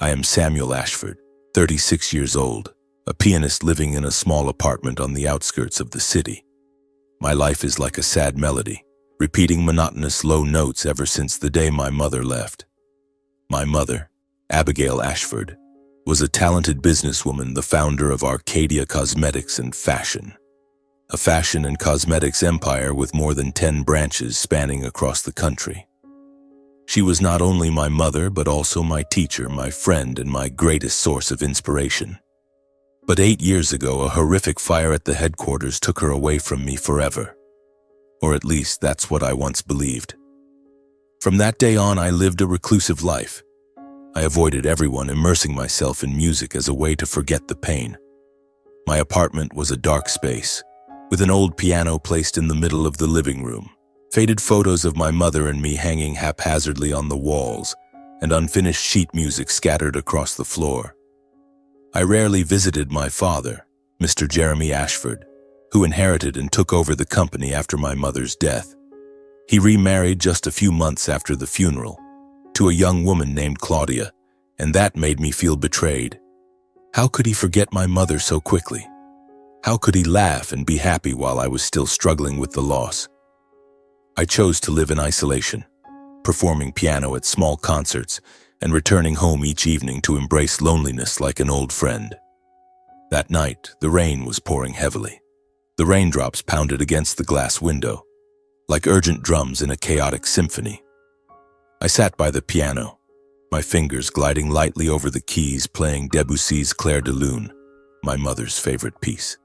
I am Samuel Ashford, 36 years old, a pianist living in a small apartment on the outskirts of the city. My life is like a sad melody, repeating monotonous low notes ever since the day my mother left. My mother, Abigail Ashford, was a talented businesswoman, the founder of Arcadia Cosmetics and Fashion, a fashion and cosmetics empire with more than 10 branches spanning across the country. She was not only my mother, but also my teacher, my friend, and my greatest source of inspiration. But 8 years ago, a horrific fire at the headquarters took her away from me forever. Or at least that's what I once believed. From that day on, I lived a reclusive life. I avoided everyone, immersing myself in music as a way to forget the pain. My apartment was a dark space, with an old piano placed in the middle of the living room, faded photos of my mother and me hanging haphazardly on the walls, and unfinished sheet music scattered across the floor. I rarely visited my father, Mr. Jeremy Ashford, who inherited and took over the company after my mother's death. He remarried just a few months after the funeral, to a young woman named Claudia, and that made me feel betrayed. How could he forget my mother so quickly? How could he laugh and be happy while I was still struggling with the loss? I chose to live in isolation, performing piano at small concerts and returning home each evening to embrace loneliness like an old friend. That night, the rain was pouring heavily. The raindrops pounded against the glass window, like urgent drums in a chaotic symphony. I sat by the piano, my fingers gliding lightly over the keys, playing Debussy's Clair de Lune, my mother's favorite piece.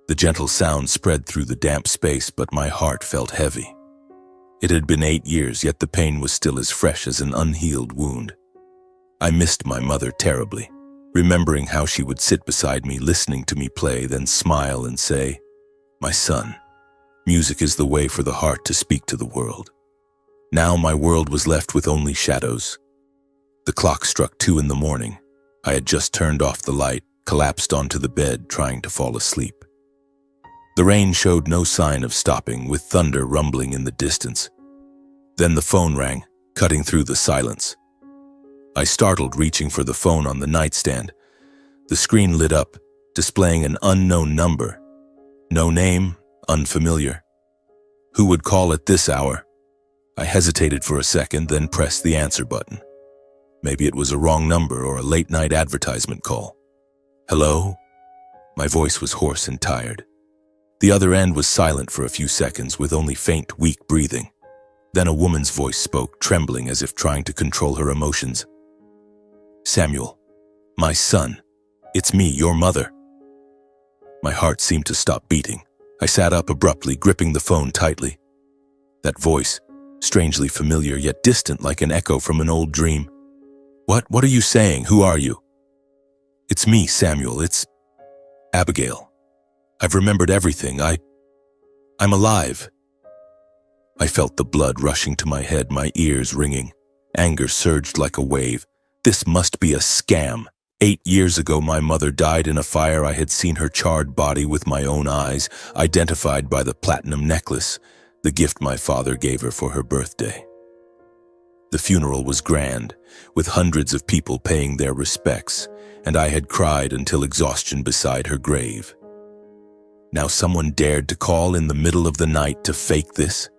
The gentle sound spread through the damp space, but my heart felt heavy. It had been 8 years, yet the pain was still as fresh as an unhealed wound. I missed my mother terribly, remembering how she would sit beside me, listening to me play, then smile and say, "My son, music is the way for the heart to speak to the world." Now my world was left with only shadows. The clock struck 2 in the morning. I had just turned off the light, collapsed onto the bed, trying to fall asleep. The rain showed no sign of stopping, with thunder rumbling in the distance. Then the phone rang, cutting through the silence. I startled, reaching for the phone on the nightstand. The screen lit up, displaying an unknown number. No name, unfamiliar. Who would call at this hour? I hesitated for a second, then pressed the answer button. Maybe it was a wrong number or a late-night advertisement call. "Hello?" My voice was hoarse and tired. The other end was silent for a few seconds, with only faint, weak breathing. Then a woman's voice spoke, trembling as if trying to control her emotions. "Samuel, my son, it's me, your mother." My heart seemed to stop beating. I sat up abruptly, gripping the phone tightly. That voice, strangely familiar yet distant, like an echo from an old dream. What are you saying? Who are you?" "It's me, Samuel. It's Abigail. I've remembered everything. I'm alive." I felt the blood rushing to my head, my ears ringing. Anger surged like a wave. This must be a scam. 8 years ago, my mother died in a fire. I had seen her charred body with my own eyes, identified by the platinum necklace, the gift my father gave her for her birthday. The funeral was grand, with hundreds of people paying their respects, and I had cried until exhaustion beside her grave. Now someone dared to call in the middle of the night to fake this?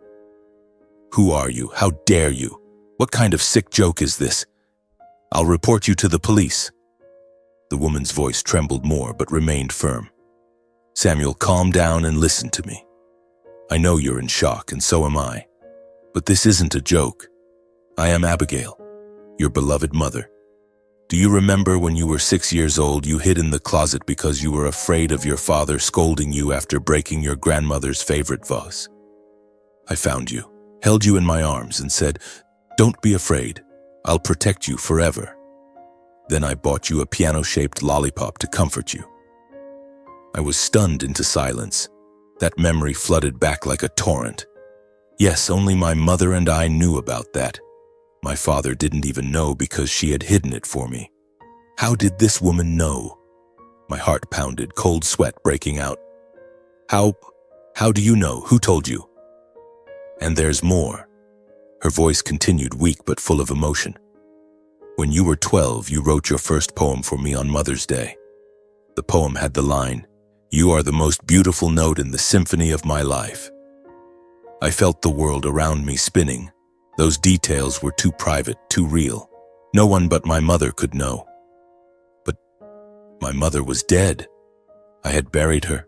"Who are you? How dare you? What kind of sick joke is this? I'll report you to the police." The woman's voice trembled more, but remained firm. "Samuel, calm down and listen to me. I know you're in shock, and so am I. But this isn't a joke. I am Abigail, your beloved mother. Do you remember when you were 6 years old, you hid in the closet because you were afraid of your father scolding you after breaking your grandmother's favorite vase? I found you, held you in my arms, and said, 'Don't be afraid. I'll protect you forever.' Then I bought you a piano-shaped lollipop to comfort you." I was stunned into silence. That memory flooded back like a torrent. Yes, only my mother and I knew about that. My father didn't even know because she had hidden it for me. How did this woman know? My heart pounded, cold sweat breaking out. How do you know? Who told you?" "And there's more." Her voice continued, weak but full of emotion. When you were 12, you wrote your first poem for me on Mother's Day. The poem had the line, "You are the most beautiful note in the symphony of my life." I felt the world around me spinning. Those details were too private, too real. No one but my mother could know. But my mother was dead. I had buried her,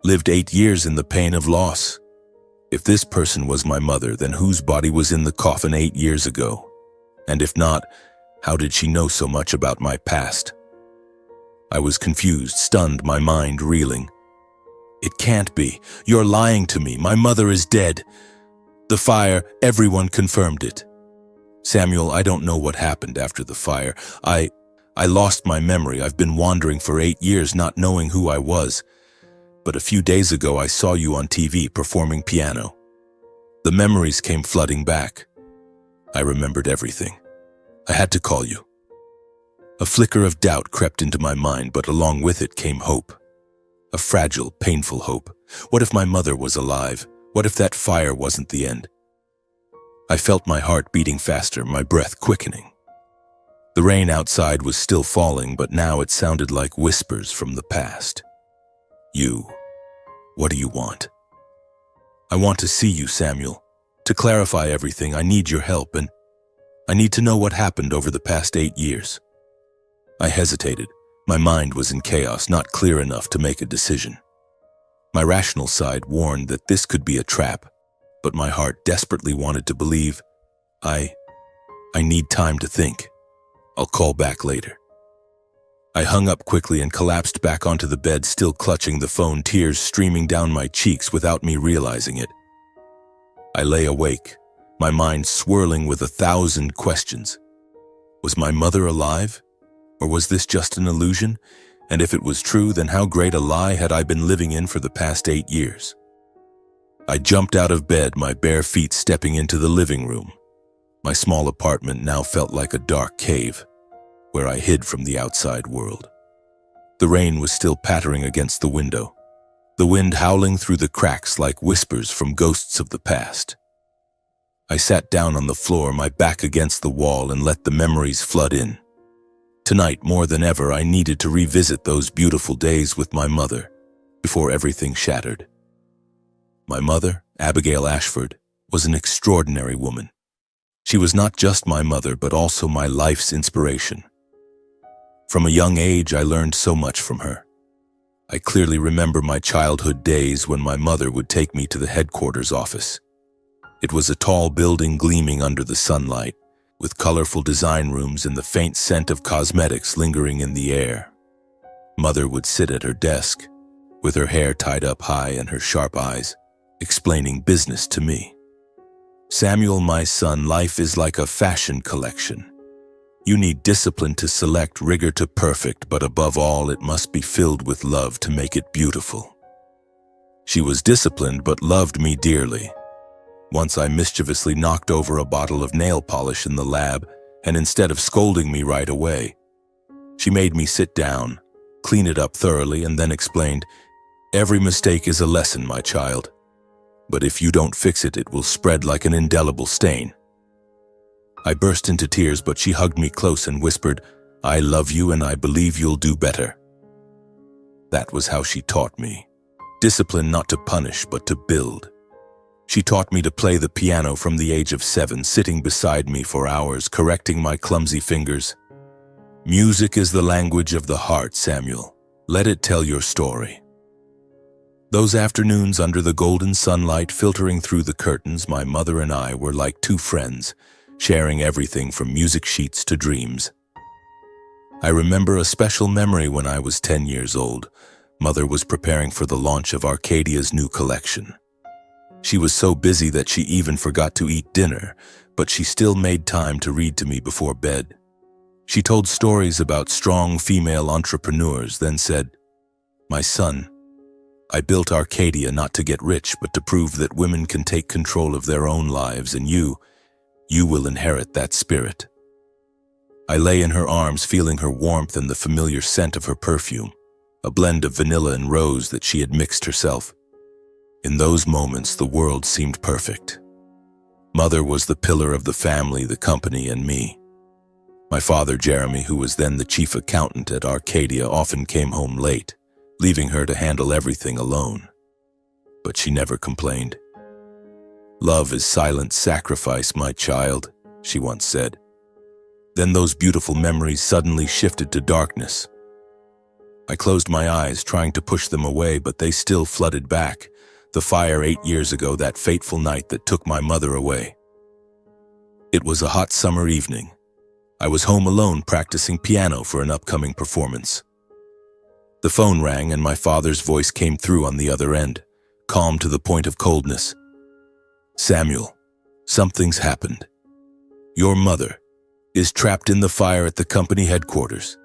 lived 8 years in the pain of loss. If this person was my mother, then whose body was in the coffin 8 years ago? And if not, how did she know so much about my past? I was confused, stunned, my mind reeling. It can't be. You're lying to me. My mother is dead. The fire, everyone confirmed it. Samuel, I don't know what happened after the fire. I lost my memory. I've been wandering for 8 years, not knowing who I was. But a few days ago, I saw you on TV performing piano. The memories came flooding back. I remembered everything. I had to call you. A flicker of doubt crept into my mind, but along with it came hope. A fragile, painful hope. What if my mother was alive? What if that fire wasn't the end? I felt my heart beating faster, my breath quickening. The rain outside was still falling, but now it sounded like whispers from the past. You. What do you want? I want to see you, Samuel. To clarify everything, I need your help, and I need to know what happened over the past 8 years. I hesitated. My mind was in chaos, not clear enough to make a decision. My rational side warned that this could be a trap, but my heart desperately wanted to believe. I need time to think. I'll call back later. I hung up quickly and collapsed back onto the bed, still clutching the phone, tears streaming down my cheeks without me realizing it. I lay awake, my mind swirling with 1,000 questions. Was my mother alive? Or was this just an illusion? And if it was true, then how great a lie had I been living in for the past 8 years? I jumped out of bed, my bare feet stepping into the living room. My small apartment now felt like a dark cave, where I hid from the outside world. The rain was still pattering against the window, the wind howling through the cracks like whispers from ghosts of the past. I sat down on the floor, my back against the wall, and let the memories flood in. Tonight, more than ever, I needed to revisit those beautiful days with my mother, before everything shattered. My mother, Abigail Ashford, was an extraordinary woman. She was not just my mother, but also my life's inspiration. From a young age, I learned so much from her. I clearly remember my childhood days when my mother would take me to the headquarters office. It was a tall building gleaming under the sunlight, with colorful design rooms and the faint scent of cosmetics lingering in the air. Mother would sit at her desk, with her hair tied up high and her sharp eyes, explaining business to me. Samuel, my son, life is like a fashion collection. You need discipline to select, rigor to perfect, but above all, it must be filled with love to make it beautiful. She was disciplined but loved me dearly. Once I mischievously knocked over a bottle of nail polish in the lab, and instead of scolding me right away, she made me sit down, clean it up thoroughly, and then explained, "Every mistake is a lesson, my child. But if you don't fix it, it will spread like an indelible stain." I burst into tears, but she hugged me close and whispered, "I love you and I believe you'll do better." That was how she taught me. Discipline not to punish, but to build. She taught me to play the piano from the age of 7, sitting beside me for hours, correcting my clumsy fingers. Music is the language of the heart, Samuel. Let it tell your story. Those afternoons under the golden sunlight filtering through the curtains, my mother and I were like two friends, sharing everything from music sheets to dreams. I remember a special memory when I was 10 years old. Mother was preparing for the launch of Arcadia's new collection. She was so busy that she even forgot to eat dinner, but she still made time to read to me before bed. She told stories about strong female entrepreneurs, then said, "My son, I built Arcadia not to get rich, but to prove that women can take control of their own lives, and you will inherit that spirit." I lay in her arms, feeling her warmth and the familiar scent of her perfume, a blend of vanilla and rose that she had mixed herself. In those moments, the world seemed perfect. Mother was the pillar of the family, the company, and me. My father, Jeremy, who was then the chief accountant at Arcadia, often came home late, leaving her to handle everything alone. But she never complained. "Love is silent sacrifice, my child," she once said. Then those beautiful memories suddenly shifted to darkness. I closed my eyes, trying to push them away, but they still flooded back. The fire 8 years ago, that fateful night that took my mother away. It was a hot summer evening. I was home alone practicing piano for an upcoming performance. The phone rang and my father's voice came through on the other end, calm to the point of coldness. "Samuel, something's happened. Your mother is trapped in the fire at the company headquarters."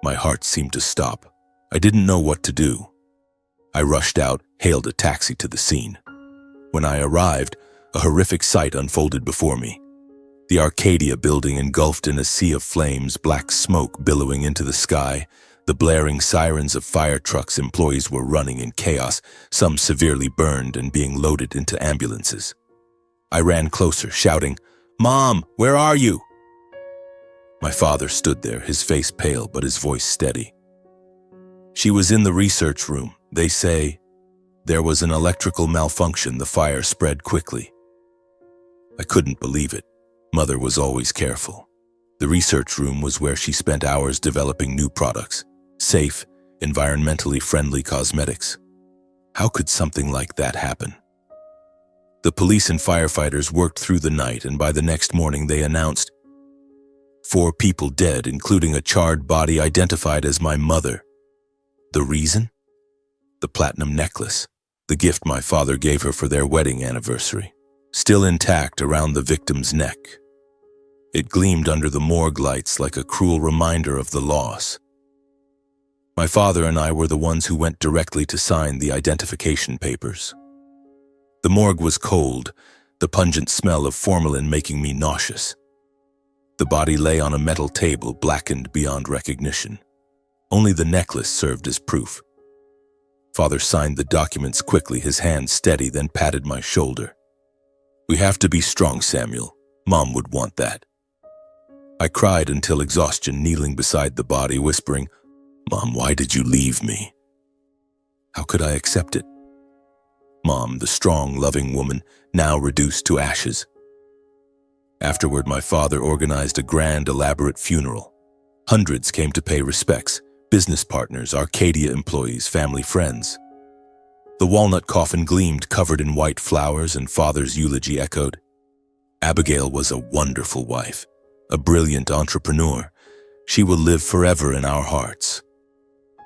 My heart seemed to stop. I didn't know what to do. I rushed out, hailed a taxi to the scene. When I arrived, a horrific sight unfolded before me. The Arcadia building engulfed in a sea of flames, black smoke billowing into the sky, the blaring sirens of fire trucks. Employees were running in chaos, some severely burned and being loaded into ambulances. I ran closer, shouting, "Mom, where are you?" My father stood there, his face pale but his voice steady. "She was in the research room. They say there was an electrical malfunction. The fire spread quickly." I couldn't believe it. Mother was always careful. The research room was where she spent hours developing new products, safe, environmentally friendly cosmetics. How could something like that happen? The police and firefighters worked through the night, and by the next morning they announced 4 people dead, including a charred body identified as my mother. The reason? The platinum necklace, the gift my father gave her for their wedding anniversary, still intact around the victim's neck. It gleamed under the morgue lights like a cruel reminder of the loss. My father and I were the ones who went directly to sign the identification papers. The morgue was cold, the pungent smell of formalin making me nauseous. The body lay on a metal table, blackened beyond recognition. Only the necklace served as proof. Father signed the documents quickly, his hand steady, then patted my shoulder. "We have to be strong, Samuel. Mom would want that." I cried until exhaustion, kneeling beside the body, whispering, "Mom, why did you leave me?" How could I accept it? Mom, the strong, loving woman, now reduced to ashes. Afterward, my father organized a grand, elaborate funeral. Hundreds came to pay respects, business partners, Arcadia employees, family friends. The walnut coffin gleamed, covered in white flowers, and Father's eulogy echoed. Abigail was a wonderful wife, a brilliant entrepreneur. She will live forever in our hearts.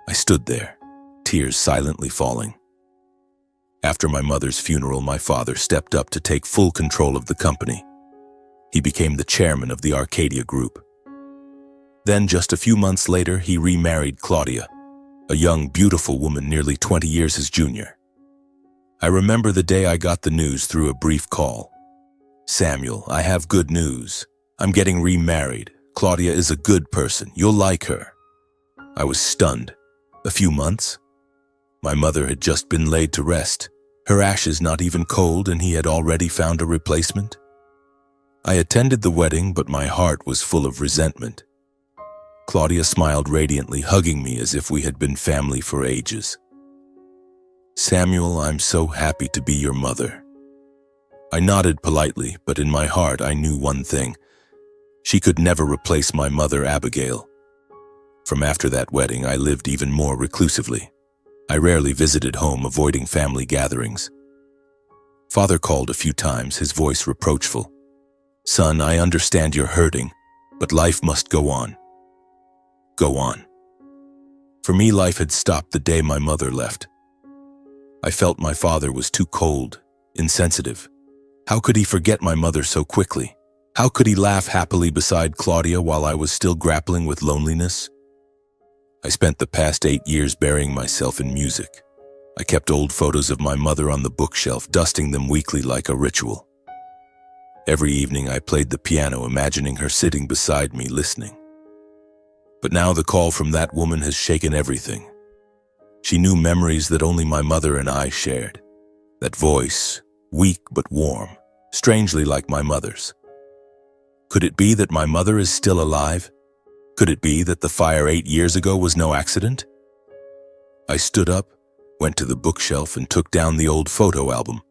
I stood there, tears silently falling. After my mother's funeral, my father stepped up to take full control of the company. He became the chairman of the Arcadia Group. Then, just a few months later, he remarried Claudia, a young, beautiful woman nearly 20 years his junior. I remember the day I got the news through a brief call. "Samuel, I have good news. I'm getting remarried. Claudia is a good person. You'll like her." I was stunned. A few months? My mother had just been laid to rest, her ashes not even cold, and he had already found a replacement. I attended the wedding, but my heart was full of resentment. Claudia smiled radiantly, hugging me as if we had been family for ages. "Samuel, I'm so happy to be your mother." I nodded politely, but in my heart I knew one thing. She could never replace my mother, Abigail. From after that wedding, I lived even more reclusively. I rarely visited home, avoiding family gatherings. Father called a few times, his voice reproachful. "Son, I understand you're hurting, but life must go on." Go on. For me, life had stopped the day my mother left. I felt my father was too cold, insensitive. How could he forget my mother so quickly? How could he laugh happily beside Claudia while I was still grappling with loneliness? I spent the past 8 years burying myself in music. I kept old photos of my mother on the bookshelf, dusting them weekly like a ritual. Every evening I played the piano, imagining her sitting beside me, listening. But now the call from that woman has shaken everything. She knew memories that only my mother and I shared. That voice, weak but warm, strangely like my mother's. Could it be that my mother is still alive? Could it be that the fire 8 years ago was no accident? I stood up, went to the bookshelf and took down the old photo album.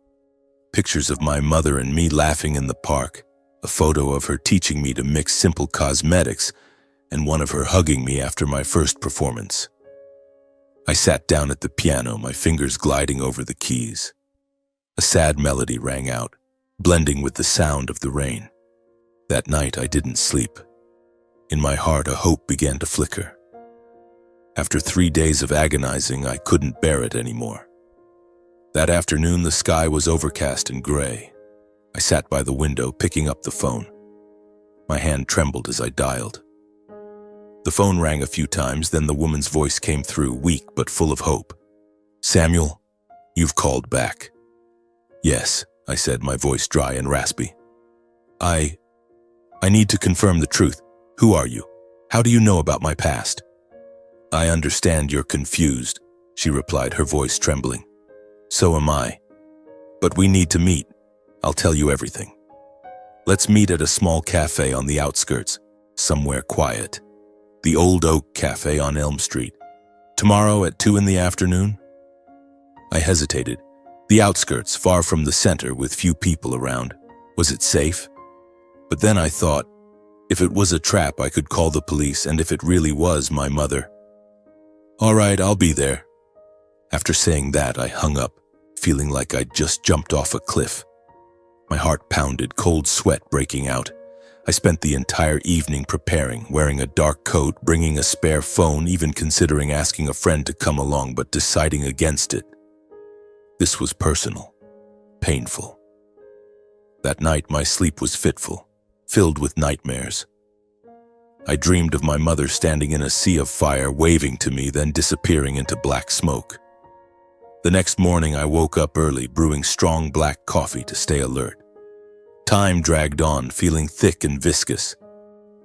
Pictures of my mother and me laughing in the park, a photo of her teaching me to mix simple cosmetics, and one of her hugging me after my first performance. I sat down at the piano, my fingers gliding over the keys. A sad melody rang out, blending with the sound of the rain. That night I didn't sleep. In my heart, a hope began to flicker. After 3 days of agonizing, I couldn't bear it anymore. That afternoon, the sky was overcast and gray. I sat by the window, picking up the phone. My hand trembled as I dialed. The phone rang a few times, then the woman's voice came through, weak but full of hope. "Samuel, you've called back." "Yes," I said, my voice dry and raspy. I need to confirm the truth. Who are you? How do you know about my past?" "I understand you're confused," she replied, her voice trembling. "So am I. But we need to meet. I'll tell you everything. Let's meet at a small cafe on the outskirts, somewhere quiet. The Old Oak Cafe on Elm Street. Tomorrow at 2 in the afternoon?" I hesitated. The outskirts, far from the center with few people around. Was it safe? But then I thought, if it was a trap, I could call the police, and if it really was my mother. "All right, I'll be there." After saying that, I hung up, feeling like I'd just jumped off a cliff. My heart pounded, cold sweat breaking out. I spent the entire evening preparing, wearing a dark coat, bringing a spare phone, even considering asking a friend to come along, but deciding against it. This was personal, painful. That night, my sleep was fitful, filled with nightmares. I dreamed of my mother standing in a sea of fire, waving to me, then disappearing into black smoke. The next morning, I woke up early, brewing strong black coffee to stay alert. Time dragged on, feeling thick and viscous.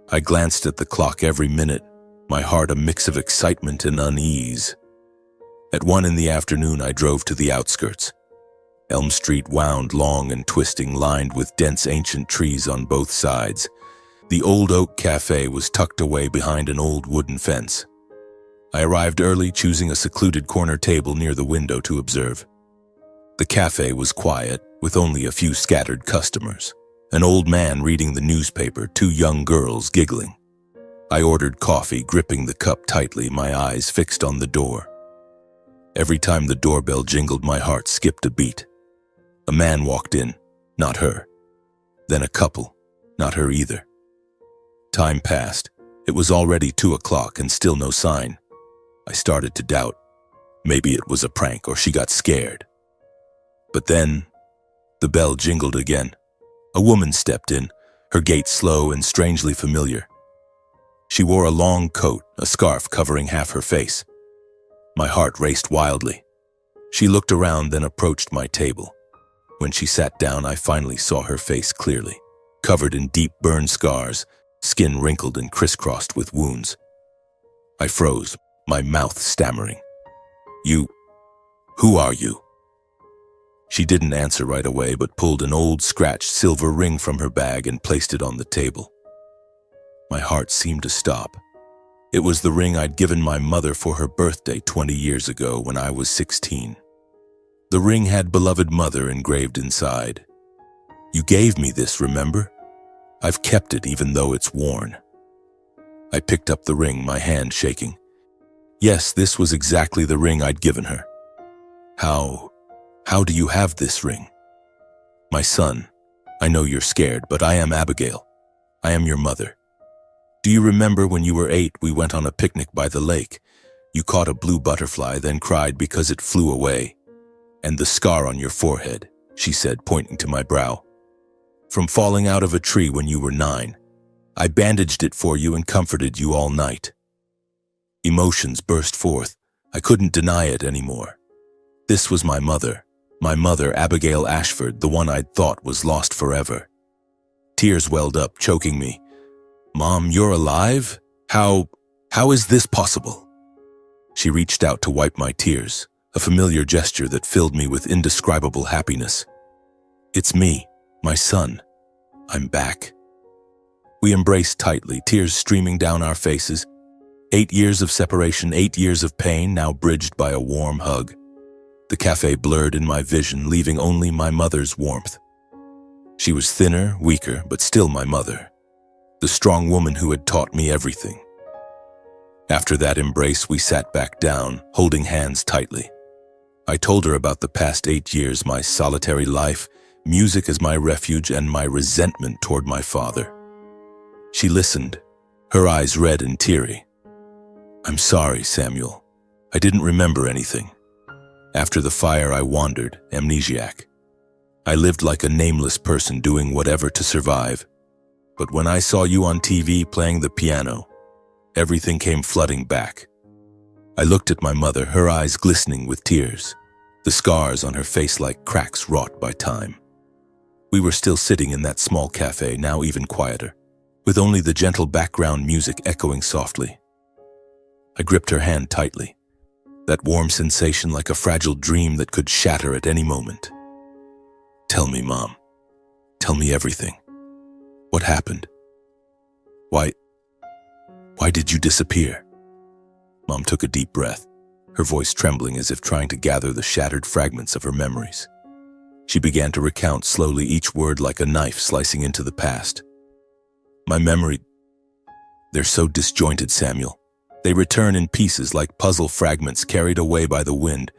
I glanced at the clock every minute, my heart a mix of excitement and unease. At 1 in the afternoon, I drove to the outskirts. Elm Street wound long and twisting, lined with dense ancient trees on both sides. The Old Oak Cafe was tucked away behind an old wooden fence. I arrived early, choosing a secluded corner table near the window to observe. The cafe was quiet, with only a few scattered customers. An old man reading the newspaper, 2 young girls giggling. I ordered coffee, gripping the cup tightly, my eyes fixed on the door. Every time the doorbell jingled, my heart skipped a beat. A man walked in, not her. Then a couple, not her either. Time passed. It was already 2 o'clock and still no sign. I started to doubt. Maybe it was a prank or she got scared. But then, the bell jingled again. A woman stepped in, her gait slow and strangely familiar. She wore a long coat, a scarf covering half her face. My heart raced wildly. She looked around, then approached my table. When she sat down, I finally saw her face clearly, covered in deep burn scars, skin wrinkled and crisscrossed with wounds. I froze, my mouth stammering. Who are you?" She didn't answer right away, but pulled an old scratched silver ring from her bag and placed it on the table. My heart seemed to stop. It was the ring I'd given my mother for her birthday 20 years ago when I was 16. The ring had "Beloved Mother" engraved inside. "You gave me this, remember? I've kept it even though it's worn." I picked up the ring, my hand shaking. Yes, this was exactly the ring I'd given her. How do you have this ring?" "My son, I know you're scared, but I am Abigail. I am your mother. Do you remember when you were 8, we went on a picnic by the lake? You caught a blue butterfly, then cried because it flew away. And the scar on your forehead," she said, pointing to my brow. "From falling out of a tree when you were 9. I bandaged it for you and comforted you all night." Emotions burst forth. I couldn't deny it anymore. This was my mother, Abigail Ashford, the one I'd thought was lost forever. Tears welled up, choking me. "Mom, you're alive? How is this possible?" She reached out to wipe my tears, a familiar gesture that filled me with indescribable happiness. "It's me, my son. I'm back." We embraced tightly, tears streaming down our faces. 8 years of separation, 8 years of pain, now bridged by a warm hug. The cafe blurred in my vision, leaving only my mother's warmth. She was thinner, weaker, but still my mother, the strong woman who had taught me everything. After that embrace, we sat back down, holding hands tightly. I told her about the past 8 years, my solitary life, music as my refuge, and my resentment toward my father. She listened, her eyes red and teary. "I'm sorry, Samuel. I didn't remember anything. After the fire, I wandered, amnesiac. I lived like a nameless person doing whatever to survive. But when I saw you on TV playing the piano, everything came flooding back." I looked at my mother, her eyes glistening with tears, the scars on her face like cracks wrought by time. We were still sitting in that small cafe, now even quieter, with only the gentle background music echoing softly. I gripped her hand tightly, that warm sensation like a fragile dream that could shatter at any moment. "Tell me, Mom. Tell me everything. What happened? Why did you disappear?" Mom took a deep breath, her voice trembling as if trying to gather the shattered fragments of her memories. She began to recount slowly, each word like a knife slicing into the past. "My memory, they're so disjointed, Samuel. They return in pieces like puzzle fragments carried away by the wind,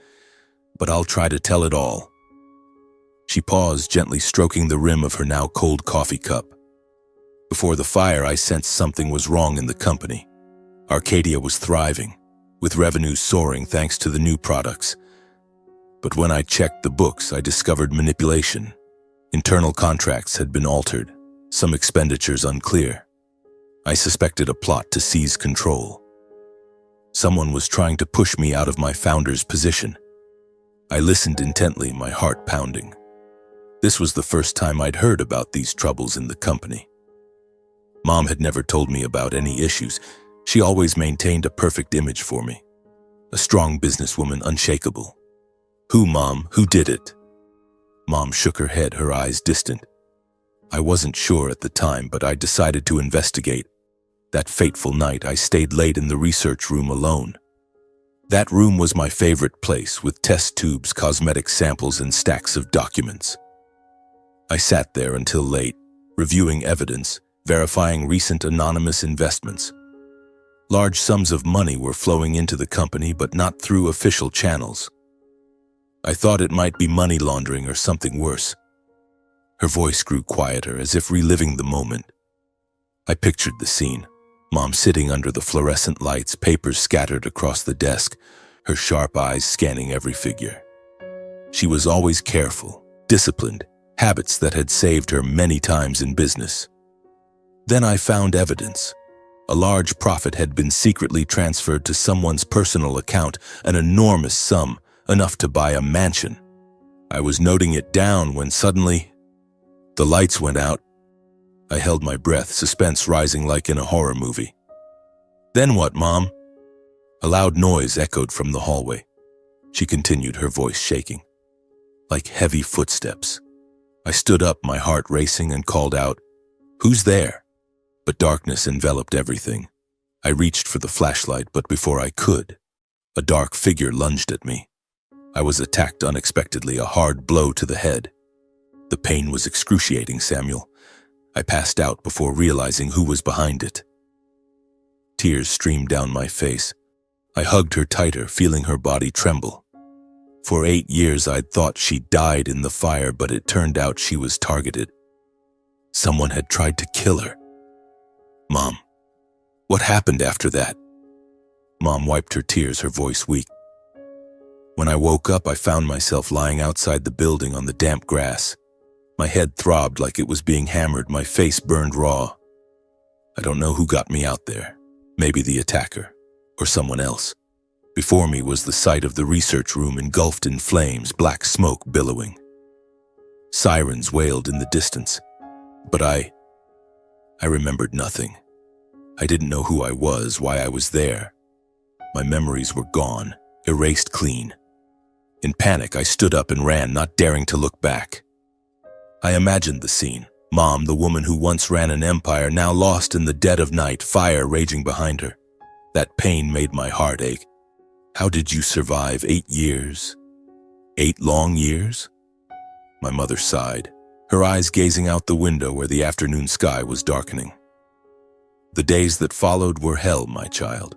but I'll try to tell it all." She paused, gently stroking the rim of her now cold coffee cup. "Before the fire, I sensed something was wrong in the company. Arcadia was thriving, with revenues soaring thanks to the new products. But when I checked the books, I discovered manipulation. Internal contracts had been altered, some expenditures unclear. I suspected a plot to seize control. Someone was trying to push me out of my founder's position. I listened intently, my heart pounding. This was the first time I'd heard about these troubles in the company. Mom had never told me about any issues. She always maintained a perfect image for me. A strong businesswoman, unshakable. "Who, Mom? Who did it?" Mom shook her head, her eyes distant. "I wasn't sure at the time, but I decided to investigate. That fateful night, I stayed late in the research room alone. That room was my favorite place, with test tubes, cosmetic samples, and stacks of documents. I sat there until late, reviewing evidence, verifying recent anonymous investments. Large sums of money were flowing into the company, but not through official channels. I thought it might be money laundering or something worse." Her voice grew quieter, as if reliving the moment. I pictured the scene. Mom sitting under the fluorescent lights, papers scattered across the desk, her sharp eyes scanning every figure. She was always careful, disciplined, habits that had saved her many times in business. Then I found evidence. A large profit had been secretly transferred to someone's personal account, an enormous sum, enough to buy a mansion. I was noting it down when suddenly the lights went out. I held my breath, suspense rising like in a horror movie. "Then what, Mom?" A loud noise echoed from the hallway. She continued, her voice shaking, like heavy footsteps. I stood up, my heart racing, and called out, "Who's there?" But darkness enveloped everything. I reached for the flashlight, but before I could, a dark figure lunged at me. I was attacked unexpectedly, a hard blow to the head. The pain was excruciating, Samuel. I passed out before realizing who was behind it. Tears streamed down my face. I hugged her tighter, feeling her body tremble. For 8 years I'd thought she died in the fire, but it turned out she was targeted. Someone had tried to kill her. "Mom, what happened after that?" Mom wiped her tears, her voice weak. "When I woke up, I found myself lying outside the building on the damp grass. My head throbbed like it was being hammered, my face burned raw. I don't know who got me out there. Maybe the attacker, or someone else. Before me was the sight of the research room engulfed in flames, black smoke billowing. Sirens wailed in the distance, but I remembered nothing. I didn't know who I was, why I was there. My memories were gone, erased clean. In panic, I stood up and ran, not daring to look back. I imagined the scene, Mom, the woman who once ran an empire, now lost in the dead of night, fire raging behind her. That pain made my heart ache. How did you survive 8 years? 8 long years? My mother sighed, her eyes gazing out the window where the afternoon sky was darkening. The days that followed were hell, my child.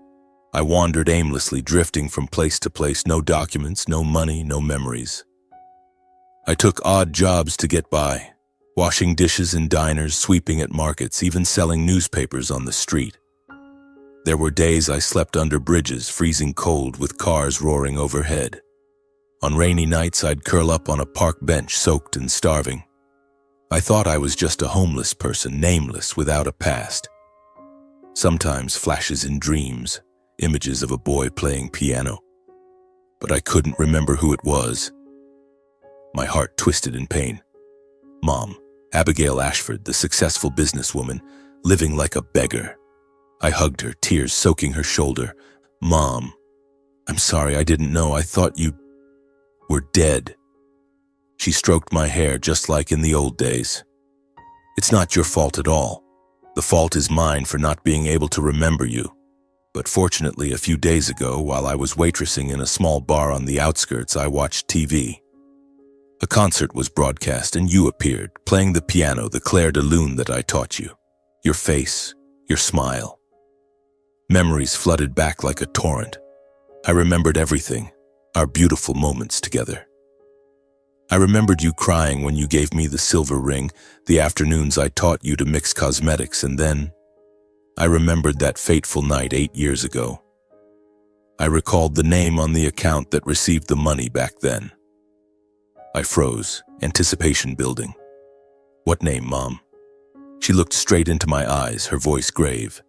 I wandered aimlessly, drifting from place to place, no documents, no money, no memories. I took odd jobs to get by, washing dishes in diners, sweeping at markets, even selling newspapers on the street. There were days I slept under bridges, freezing cold with cars roaring overhead. On rainy nights, I'd curl up on a park bench, soaked and starving. I thought I was just a homeless person, nameless, without a past. Sometimes flashes in dreams, images of a boy playing piano. But I couldn't remember who it was. My heart twisted in pain. Mom, Abigail Ashford, the successful businesswoman, living like a beggar. I hugged her, tears soaking her shoulder. Mom, I'm sorry, I didn't know. I thought you were dead. She stroked my hair just like in the old days. It's not your fault at all. The fault is mine for not being able to remember you. But fortunately, a few days ago, while I was waitressing in a small bar on the outskirts, I watched TV. A concert was broadcast and you appeared, playing the piano, the Clair de Lune that I taught you. Your face, your smile. Memories flooded back like a torrent. I remembered everything, our beautiful moments together. I remembered you crying when you gave me the silver ring, the afternoons I taught you to mix cosmetics, and then I remembered that fateful night 8 years ago. I recalled the name on the account that received the money back then. I froze, anticipation building. What name, Mom? She looked straight into my eyes, her voice grave.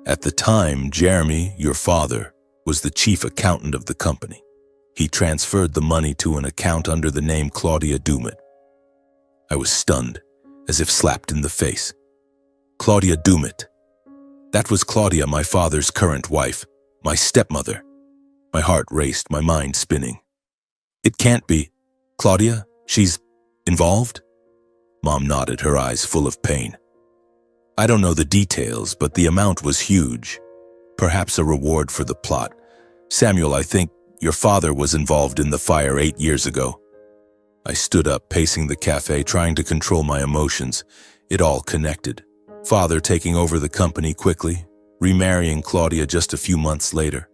At the time, Jeremy, your father, was the chief accountant of the company. He transferred the money to an account under the name Claudia Dumit. I was stunned, as if slapped in the face. Claudia Dumit. That was Claudia, my father's current wife, my stepmother. My heart raced, my mind spinning. It can't be. Claudia? She's involved? Mom nodded, her eyes full of pain. I don't know the details, but the amount was huge. Perhaps a reward for the plot. Samuel, I think your father was involved in the fire 8 years ago. I stood up, pacing the cafe, trying to control my emotions. It all connected. Father taking over the company quickly, remarrying Claudia just a few months later.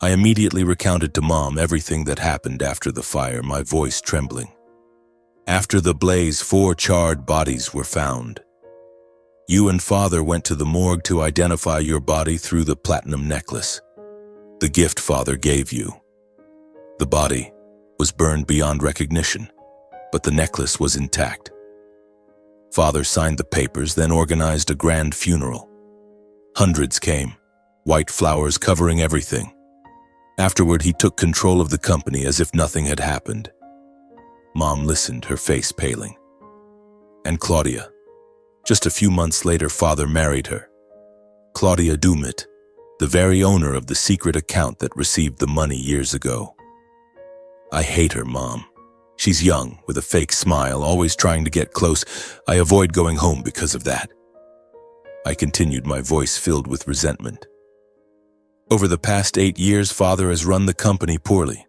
I immediately recounted to Mom everything that happened after the fire, my voice trembling. After the blaze, 4 charred bodies were found. You and Father went to the morgue to identify your body through the platinum necklace, the gift Father gave you. The body was burned beyond recognition, but the necklace was intact. Father signed the papers, then organized a grand funeral. Hundreds came, white flowers covering everything. Afterward, he took control of the company as if nothing had happened. Mom listened, her face paling. And Claudia. Just a few months later, Father married her. Claudia Dumit, the very owner of the secret account that received the money years ago. I hate her, Mom. She's young, with a fake smile, always trying to get close. I avoid going home because of that. I continued, my voice filled with resentment. Over the past 8 years, Father has run the company poorly.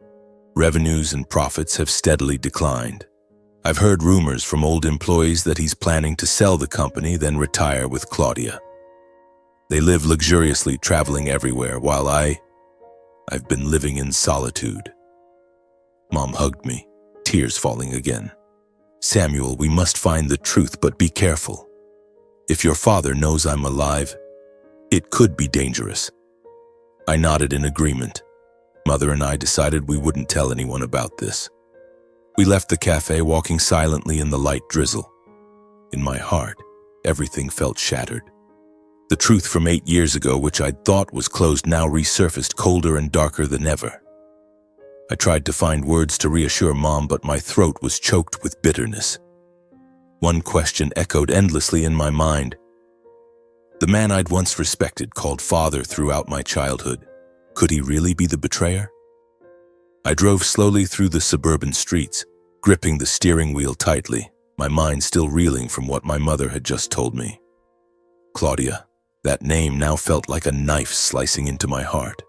Revenues and profits have steadily declined. I've heard rumors from old employees that he's planning to sell the company, then retire with Claudia. They live luxuriously, traveling everywhere, while I've been living in solitude. Mom hugged me, tears falling again. Samuel, we must find the truth, but be careful. If your father knows I'm alive, it could be dangerous. I nodded in agreement. Mother and I decided we wouldn't tell anyone about this. We left the cafe, walking silently in the light drizzle. In my heart, everything felt shattered. The truth from 8 years ago, which I'd thought was closed, now resurfaced, colder and darker than ever. I tried to find words to reassure Mom, but my throat was choked with bitterness. One question echoed endlessly in my mind. The man I'd once respected, called Father throughout my childhood, could he really be the betrayer? I drove slowly through the suburban streets, gripping the steering wheel tightly, my mind still reeling from what my mother had just told me. Claudia, that name now felt like a knife slicing into my heart.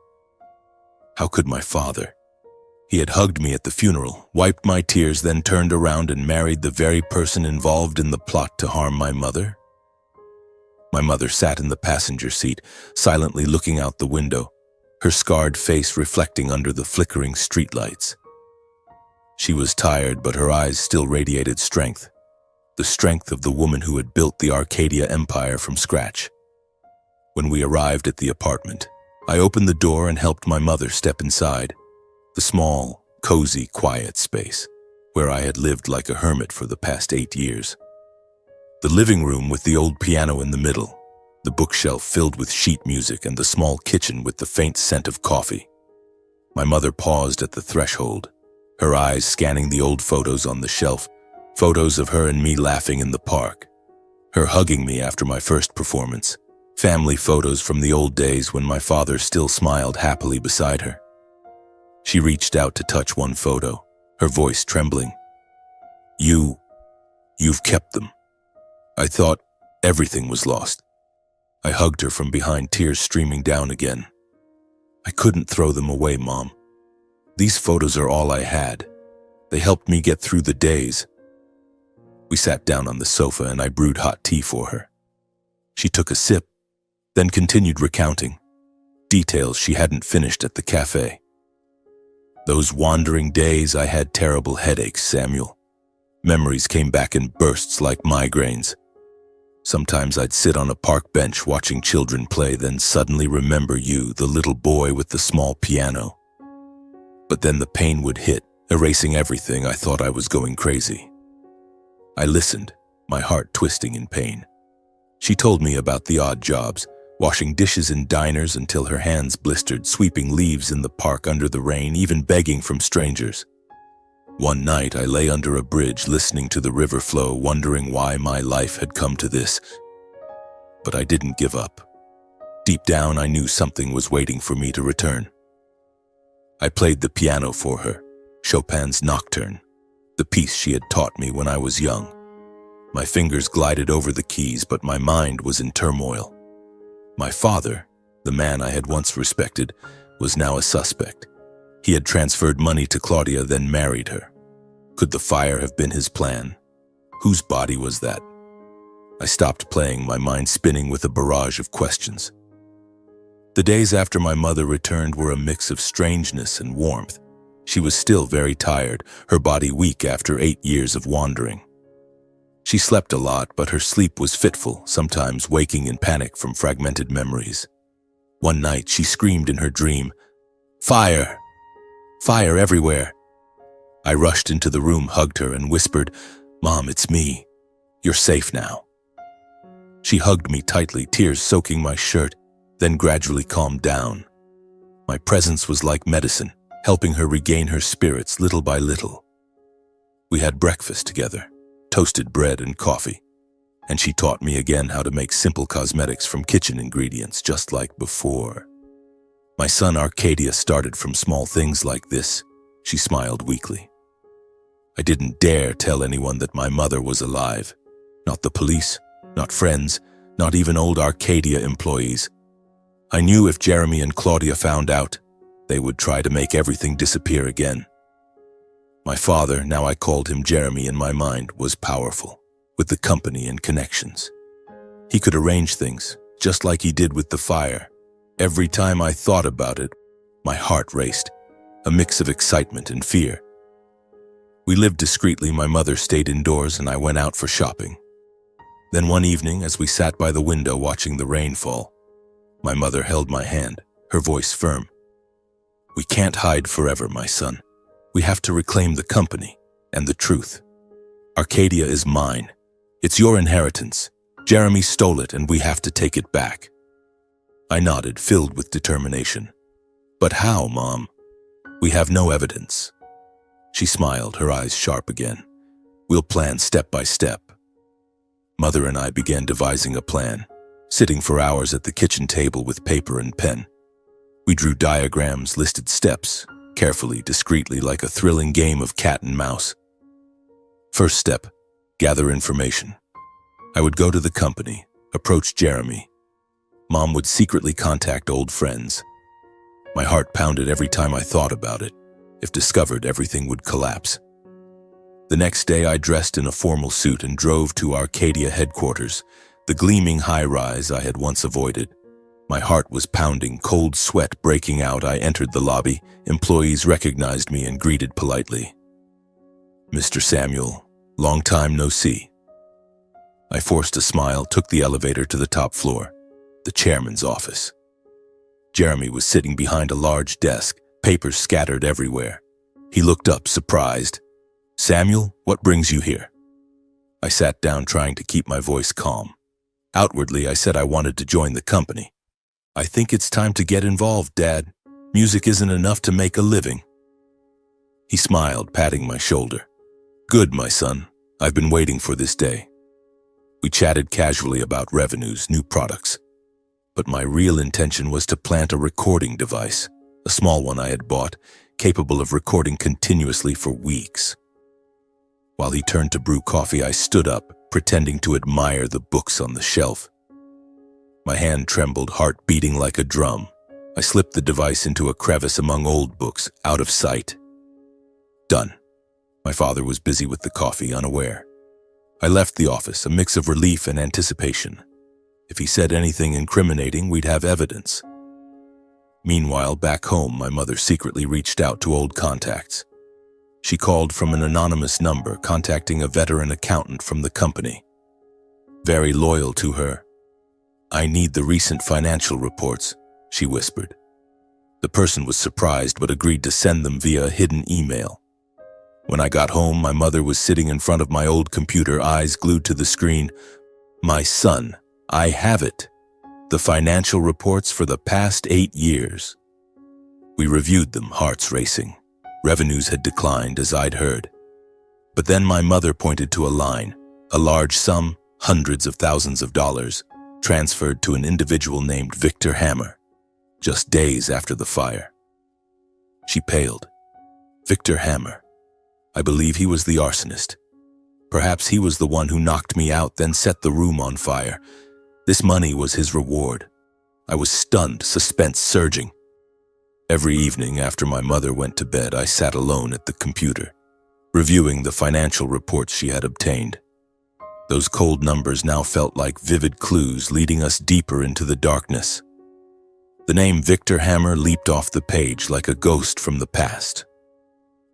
How could my father? He had hugged me at the funeral, wiped my tears, then turned around and married the very person involved in the plot to harm my mother? My mother sat in the passenger seat, silently looking out the window, her scarred face reflecting under the flickering streetlights. She was tired, but her eyes still radiated strength, the strength of the woman who had built the Arcadia empire from scratch. When we arrived at the apartment, I opened the door and helped my mother step inside, the small, cozy, quiet space where I had lived like a hermit for the past 8 years. The living room with the old piano in the middle, the bookshelf filled with sheet music, and the small kitchen with the faint scent of coffee. My mother paused at the threshold, her eyes scanning the old photos on the shelf, photos of her and me laughing in the park, her hugging me after my first performance, family photos from the old days when my father still smiled happily beside her. She reached out to touch one photo, her voice trembling. You've kept them. I thought everything was lost. I hugged her from behind, tears streaming down again. I couldn't throw them away, Mom. These photos are all I had. They helped me get through the days. We sat down on the sofa and I brewed hot tea for her. She took a sip, then continued recounting details she hadn't finished at the cafe. Those wandering days, I had terrible headaches, Samuel. Memories came back in bursts like migraines. Sometimes I'd sit on a park bench watching children play, then suddenly remember you, the little boy with the small piano. But then the pain would hit, erasing everything. I thought I was going crazy. I listened, my heart twisting in pain. She told me about the odd jobs, washing dishes in diners until her hands blistered, sweeping leaves in the park under the rain, even begging from strangers. One night I lay under a bridge listening to the river flow, wondering why my life had come to this. But I didn't give up. Deep down I knew something was waiting for me to return. I played the piano for her, Chopin's Nocturne, the piece she had taught me when I was young. My fingers glided over the keys, but my mind was in turmoil. My father, the man I had once respected, was now a suspect. He had transferred money to Claudia, then married her. Could the fire have been his plan? Whose body was that? I stopped playing, my mind spinning with a barrage of questions. The days after my mother returned were a mix of strangeness and warmth. She was still very tired, her body weak after 8 years of wandering. She slept a lot, but her sleep was fitful, sometimes waking in panic from fragmented memories. One night she screamed in her dream, "Fire! Fire everywhere!" I rushed into the room, hugged her, and whispered, "Mom, it's me. You're safe now." She hugged me tightly, tears soaking my shirt, then gradually calmed down. My presence was like medicine, helping her regain her spirits little by little. We had breakfast together, toasted bread and coffee, and she taught me again how to make simple cosmetics from kitchen ingredients, just like before. My son Arcadia started from small things like this, she smiled weakly. I didn't dare tell anyone that my mother was alive. Not the police, not friends, not even old Arcadia employees. I knew if Jeremy and Claudia found out, they would try to make everything disappear again. My father, now I called him Jeremy in my mind, was powerful, with the company and connections. He could arrange things, just like he did with the fire. Every time I thought about it, my heart raced, a mix of excitement and fear. We lived discreetly. My mother stayed indoors and I went out for shopping. Then one evening, as we sat by the window watching the rain fall, my mother held my hand, her voice firm. "We can't hide forever, my son. We have to reclaim the company and the truth. Arcadia is mine. It's your inheritance. Jeremy stole it and we have to take it back." I nodded, filled with determination. "But how, Mom? We have no evidence." She smiled, her eyes sharp again. "We'll plan step by step." Mother and I began devising a plan, sitting for hours at the kitchen table with paper and pen. We drew diagrams, listed steps, carefully, discreetly, like a thrilling game of cat and mouse. First step, gather information. I would go to the company, approach Jeremy. Mom would secretly contact old friends. My heart pounded every time I thought about it. If discovered, everything would collapse. The next day, I dressed in a formal suit and drove to Arcadia headquarters, the gleaming high-rise I had once avoided. My heart was pounding, cold sweat breaking out. I entered the lobby. Employees recognized me and greeted politely. "Mr. Samuel, long time no see." I forced a smile, took the elevator to the top floor, the chairman's office. Jeremy was sitting behind a large desk, papers scattered everywhere. He looked up, surprised. "Samuel, what brings you here?" I sat down, trying to keep my voice calm. Outwardly, I said I wanted to join the company. "I think it's time to get involved, Dad. Music isn't enough to make a living." He smiled, patting my shoulder. "Good, my son. I've been waiting for this day." We chatted casually about revenues, new products. But my real intention was to plant a recording device, a small one I had bought, capable of recording continuously for weeks. While he turned to brew coffee, I stood up, pretending to admire the books on the shelf. My hand trembled, heart beating like a drum. I slipped the device into a crevice among old books, out of sight. Done. My father was busy with the coffee, unaware. I left the office, a mix of relief and anticipation. If he said anything incriminating, we'd have evidence. Meanwhile, back home, my mother secretly reached out to old contacts. She called from an anonymous number, contacting a veteran accountant from the company. Very loyal to her. "I need the recent financial reports," she whispered. The person was surprised but agreed to send them via a hidden email. When I got home, my mother was sitting in front of my old computer, eyes glued to the screen. "My son, I have it. The financial reports for the past 8 years." We reviewed them, hearts racing. Revenues had declined, as I'd heard. But then my mother pointed to a line, a large sum, hundreds of thousands of dollars, transferred to an individual named Victor Hammer, just days after the fire. She paled. Victor Hammer. I believe he was the arsonist. Perhaps he was the one who knocked me out, then set the room on fire. This money was his reward. I was stunned, suspense surging. Every evening after my mother went to bed, I sat alone at the computer, reviewing the financial reports she had obtained. Those cold numbers now felt like vivid clues leading us deeper into the darkness. The name Victor Hammer leaped off the page like a ghost from the past.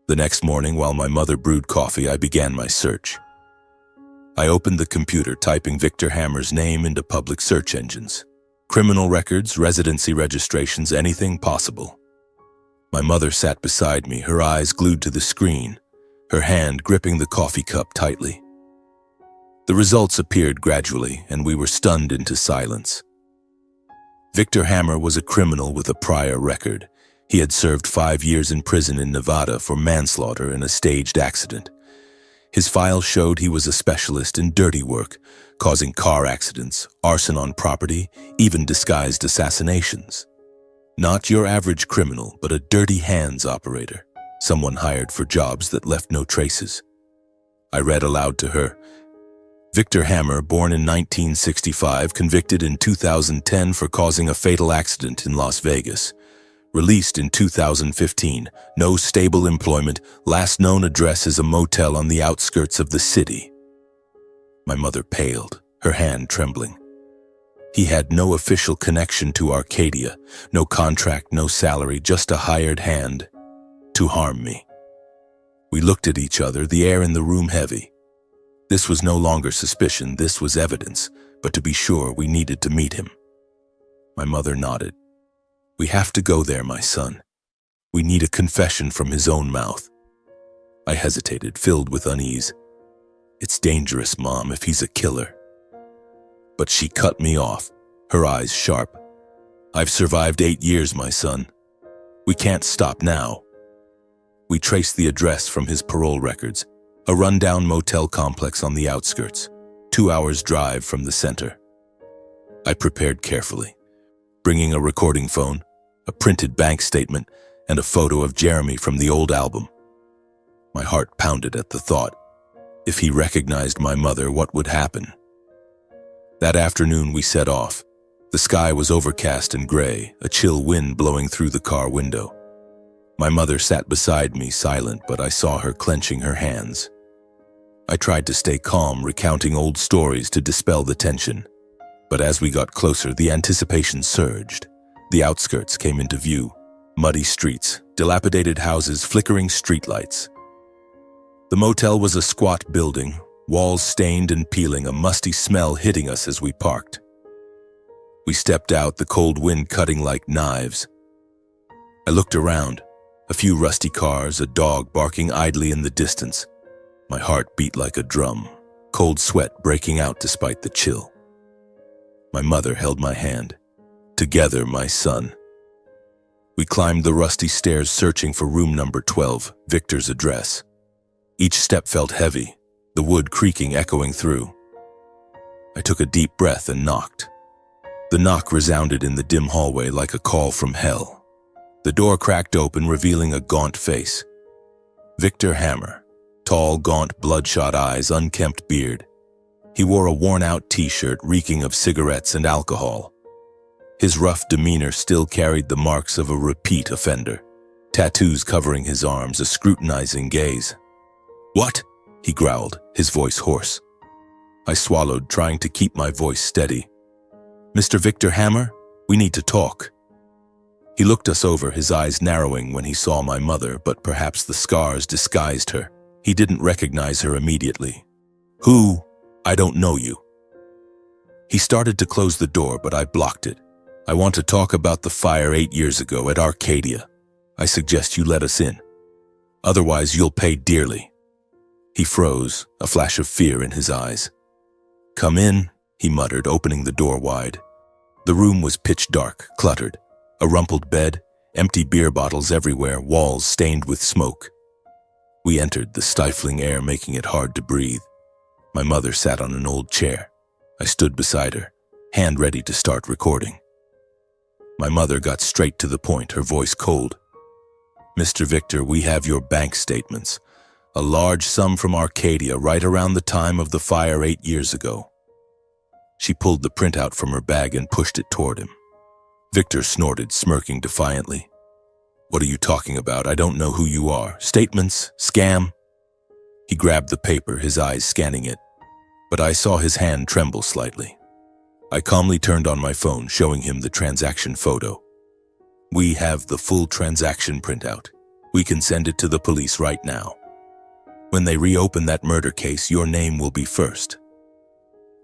The next morning, while my mother brewed coffee, I began my search. I opened the computer, typing Victor Hammer's name into public search engines. Criminal records, residency registrations, anything possible. My mother sat beside me, her eyes glued to the screen, her hand gripping the coffee cup tightly. The results appeared gradually, and we were stunned into silence. Victor Hammer was a criminal with a prior record. He had served 5 years in prison in Nevada for manslaughter in a staged accident. His file showed he was a specialist in dirty work, causing car accidents, arson on property, even disguised assassinations. Not your average criminal, but a dirty hands operator, someone hired for jobs that left no traces. I read aloud to her. Victor Hammer, born in 1965, convicted in 2010 for causing a fatal accident in Las Vegas. Released in 2015, no stable employment, last known address is a motel on the outskirts of the city. My mother paled, her hand trembling. He had no official connection to Arcadia, no contract, no salary, just a hired hand to harm me. We looked at each other, the air in the room heavy. This was no longer suspicion, this was evidence, but to be sure, we needed to meet him. My mother nodded. "We have to go there, my son. We need a confession from his own mouth." I hesitated, filled with unease. "It's dangerous, Mom, if he's a killer." But she cut me off, her eyes sharp. "I've survived 8 years, my son. We can't stop now." We traced the address from his parole records, a rundown motel complex on the outskirts, 2 hours' drive from the center. I prepared carefully, bringing a recording phone, a printed bank statement, and a photo of Jeremy from the old album. My heart pounded at the thought. If he recognized my mother, what would happen? That afternoon we set off. The sky was overcast and gray, a chill wind blowing through the car window. My mother sat beside me, silent, but I saw her clenching her hands. I tried to stay calm, recounting old stories to dispel the tension. But as we got closer, the anticipation surged. The outskirts came into view. Muddy streets, dilapidated houses, flickering streetlights. The motel was a squat building, walls stained and peeling, a musty smell hitting us as we parked. We stepped out, the cold wind cutting like knives. I looked around. A few rusty cars, a dog barking idly in the distance. My heart beat like a drum, cold sweat breaking out despite the chill. My mother held my hand. Together, my son. We climbed the rusty stairs searching for room number 12, Victor's address. Each step felt heavy, the wood creaking echoing through. I took a deep breath and knocked. The knock resounded in the dim hallway like a call from hell. The door cracked open, revealing a gaunt face. Victor Hammer, tall, gaunt, bloodshot eyes, unkempt beard. He wore a worn-out t-shirt reeking of cigarettes and alcohol. His rough demeanor still carried the marks of a repeat offender. Tattoos covering his arms, a scrutinizing gaze. "What?" he growled, his voice hoarse. I swallowed, trying to keep my voice steady. "Mr. Victor Hammer, we need to talk." He looked us over, his eyes narrowing when he saw my mother, but perhaps the scars disguised her. He didn't recognize her immediately. "Who? I don't know you." He started to close the door, but I blocked it. "I want to talk about the fire 8 years ago at Arcadia. I suggest you let us in. Otherwise, you'll pay dearly." He froze, a flash of fear in his eyes. "Come in," he muttered, opening the door wide. The room was pitch dark, cluttered. A rumpled bed, empty beer bottles everywhere, walls stained with smoke. We entered, the stifling air making it hard to breathe. My mother sat on an old chair. I stood beside her, hand ready to start recording. My mother got straight to the point, her voice cold. "Mr. Victor, we have your bank statements. A large sum from Arcadia right around the time of the fire 8 years ago." She pulled the printout from her bag and pushed it toward him. Victor snorted, smirking defiantly. "What are you talking about? I don't know who you are. Statements? Scam?" He grabbed the paper, his eyes scanning it, but I saw his hand tremble slightly. I calmly turned on my phone, showing him the transaction photo. "We have the full transaction printout. We can send it to the police right now. When they reopen that murder case, your name will be first."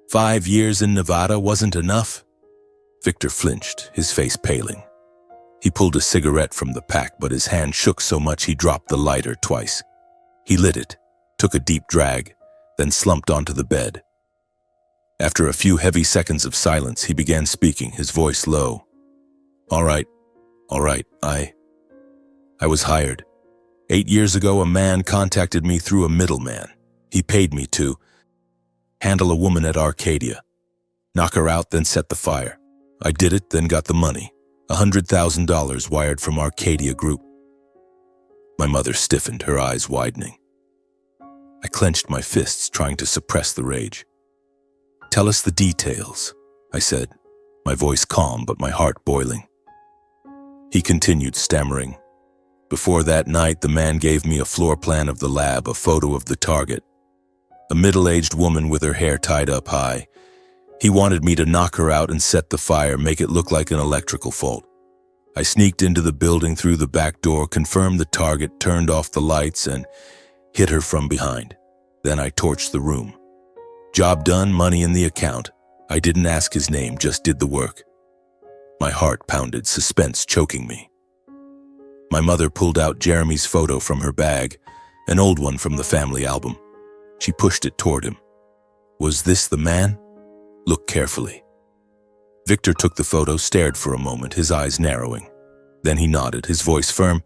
5 years in Nevada wasn't enough? Victor flinched, his face paling. He pulled a cigarette from the pack, but his hand shook so much he dropped the lighter twice. He lit it, took a deep drag, then slumped onto the bed. After a few heavy seconds of silence, he began speaking, his voice low. All right, I was hired. 8 years ago, a man contacted me through a middleman. He paid me to handle a woman at Arcadia, knock her out, then set the fire. I did it, then got the money, $100,000 wired from Arcadia Group. My mother stiffened, her eyes widening. I clenched my fists, trying to suppress the rage. Tell us the details, I said, my voice calm but my heart boiling. He continued, stammering. Before that night, the man gave me a floor plan of the lab, a photo of the target. A middle-aged woman with her hair tied up high. He wanted me to knock her out and set the fire, make it look like an electrical fault. I sneaked into the building through the back door, confirmed the target, turned off the lights, and hit her from behind. Then I torched the room. Job done, money in the account. I didn't ask his name, just did the work. My heart pounded, suspense choking me. My mother pulled out Jeremy's photo from her bag, an old one from the family album. She pushed it toward him. Was this the man? Look carefully. Victor took the photo, stared for a moment, his eyes narrowing. Then he nodded, his voice firm.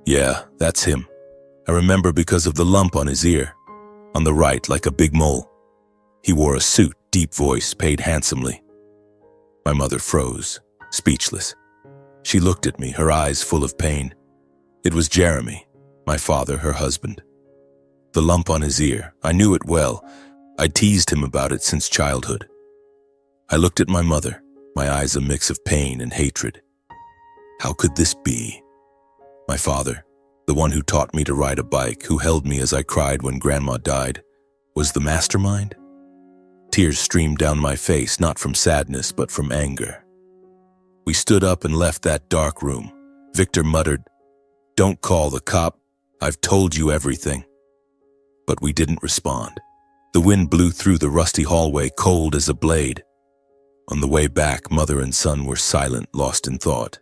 Yeah, that's him. I remember because of the lump on his ear. On the right, like a big mole. He wore a suit, deep voice, paid handsomely. My mother froze, speechless. She looked at me, her eyes full of pain. It was Jeremy, my father, her husband. The lump on his ear, I knew it well. I teased him about it since childhood. I looked at my mother, my eyes a mix of pain and hatred. How could this be? My father, the one who taught me to ride a bike, who held me as I cried when Grandma died, was the mastermind? Tears streamed down my face, not from sadness, but from anger. We stood up and left that dark room. Victor muttered, "Don't call the cop. I've told you everything." But we didn't respond. The wind blew through the rusty hallway, cold as a blade. On the way back, mother and son were silent, lost in thought.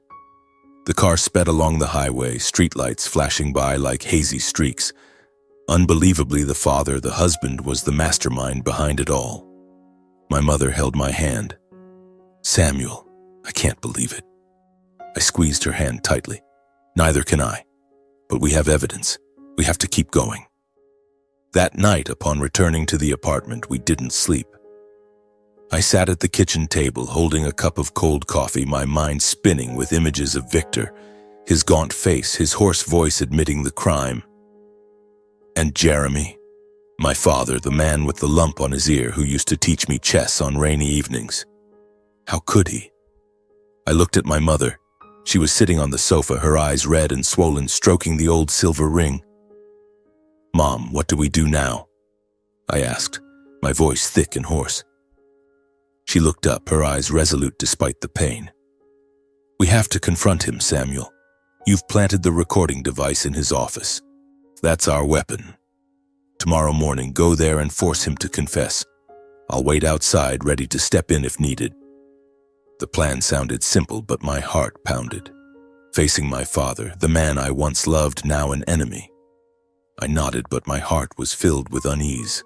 The car sped along the highway, streetlights flashing by like hazy streaks. Unbelievably, the father, the husband, was the mastermind behind it all. My mother held my hand. "Samuel, I can't believe it." I squeezed her hand tightly. "Neither can I. But we have evidence. We have to keep going." That night, upon returning to the apartment, we didn't sleep. I sat at the kitchen table, holding a cup of cold coffee, my mind spinning with images of Victor, his gaunt face, his hoarse voice admitting the crime. And Jeremy, my father, the man with the lump on his ear who used to teach me chess on rainy evenings. How could he? I looked at my mother. She was sitting on the sofa, her eyes red and swollen, stroking the old silver ring. "Mom, what do we do now?" I asked, my voice thick and hoarse. She looked up, her eyes resolute despite the pain. "We have to confront him, Samuel. You've planted the recording device in his office. That's our weapon. Tomorrow morning, go there and force him to confess. I'll wait outside, ready to step in if needed." The plan sounded simple, but my heart pounded. Facing my father, the man I once loved, now an enemy. I nodded, but my heart was filled with unease.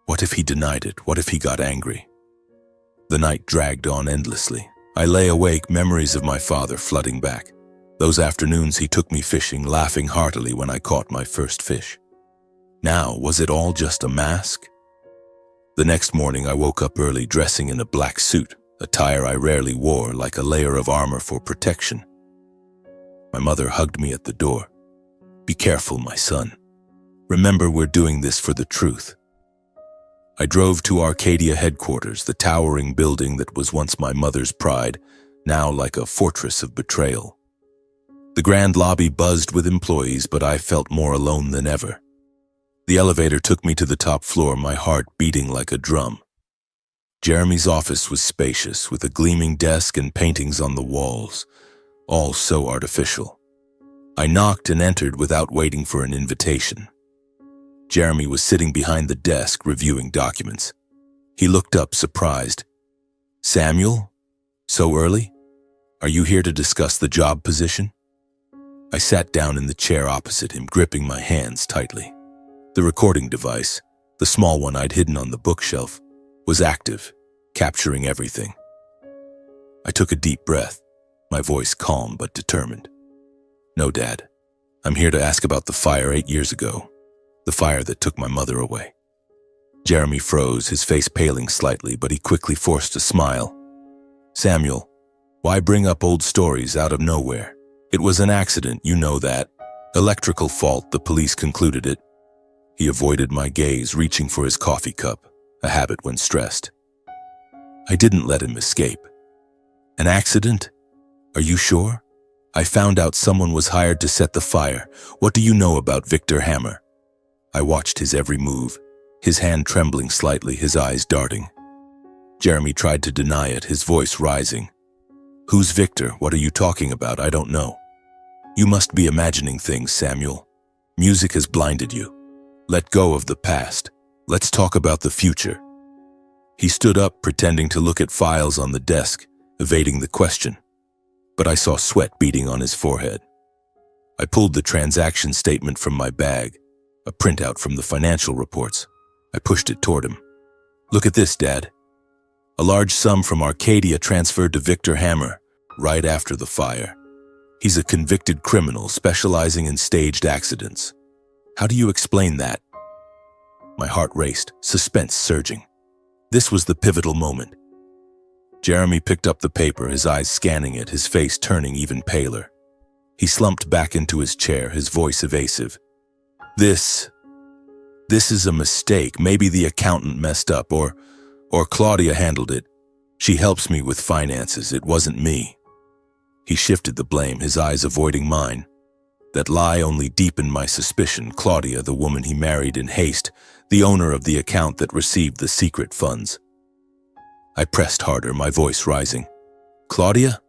What if he denied it? What if he got angry? The night dragged on endlessly. I lay awake, memories of my father flooding back. Those afternoons he took me fishing, laughing heartily when I caught my first fish. Now, was it all just a mask? The next morning I woke up early, dressing in a black suit, attire I rarely wore, like a layer of armor for protection. My mother hugged me at the door. "Be careful, my son. Remember, we're doing this for the truth." I drove to Arcadia headquarters, the towering building that was once my mother's pride, now like a fortress of betrayal. The grand lobby buzzed with employees, but I felt more alone than ever. The elevator took me to the top floor, my heart beating like a drum. Jeremy's office was spacious, with a gleaming desk and paintings on the walls, all so artificial. I knocked and entered without waiting for an invitation. Jeremy was sitting behind the desk, reviewing documents. He looked up, surprised. "Samuel? So early? Are you here to discuss the job position?" I sat down in the chair opposite him, gripping my hands tightly. The recording device, the small one I'd hidden on the bookshelf, was active, capturing everything. I took a deep breath, my voice calm but determined. "No, Dad. I'm here to ask about the fire 8 years ago. The fire that took my mother away." Jeremy froze, his face paling slightly, but he quickly forced a smile. "Samuel, why bring up old stories out of nowhere? It was an accident, you know that. Electrical fault, the police concluded it." He avoided my gaze, reaching for his coffee cup, a habit when stressed. I didn't let him escape. "An accident? Are you sure? I found out someone was hired to set the fire. What do you know about Victor Hammer?" I watched his every move, his hand trembling slightly, his eyes darting. Jeremy tried to deny it, his voice rising. "Who's Victor? What are you talking about? I don't know." "You must be imagining things, Samuel. Music has blinded you. Let go of the past. Let's talk about the future." He stood up, pretending to look at files on the desk, evading the question. But I saw sweat beading on his forehead. I pulled the transaction statement from my bag, a printout from the financial reports. I pushed it toward him. "Look at this, Dad. A large sum from Arcadia transferred to Victor Hammer right after the fire. He's a convicted criminal specializing in staged accidents. How do you explain that?" My heart raced, suspense surging. This was the pivotal moment. Jeremy picked up the paper, his eyes scanning it, his face turning even paler. He slumped back into his chair, his voice evasive. This is a mistake. Maybe the accountant messed up, or Claudia handled it. She helps me with finances. It wasn't me." He shifted the blame, his eyes avoiding mine. That lie only deepened my suspicion. Claudia, the woman he married in haste, the owner of the account that received the secret funds. I pressed harder, my voice rising. "Claudia?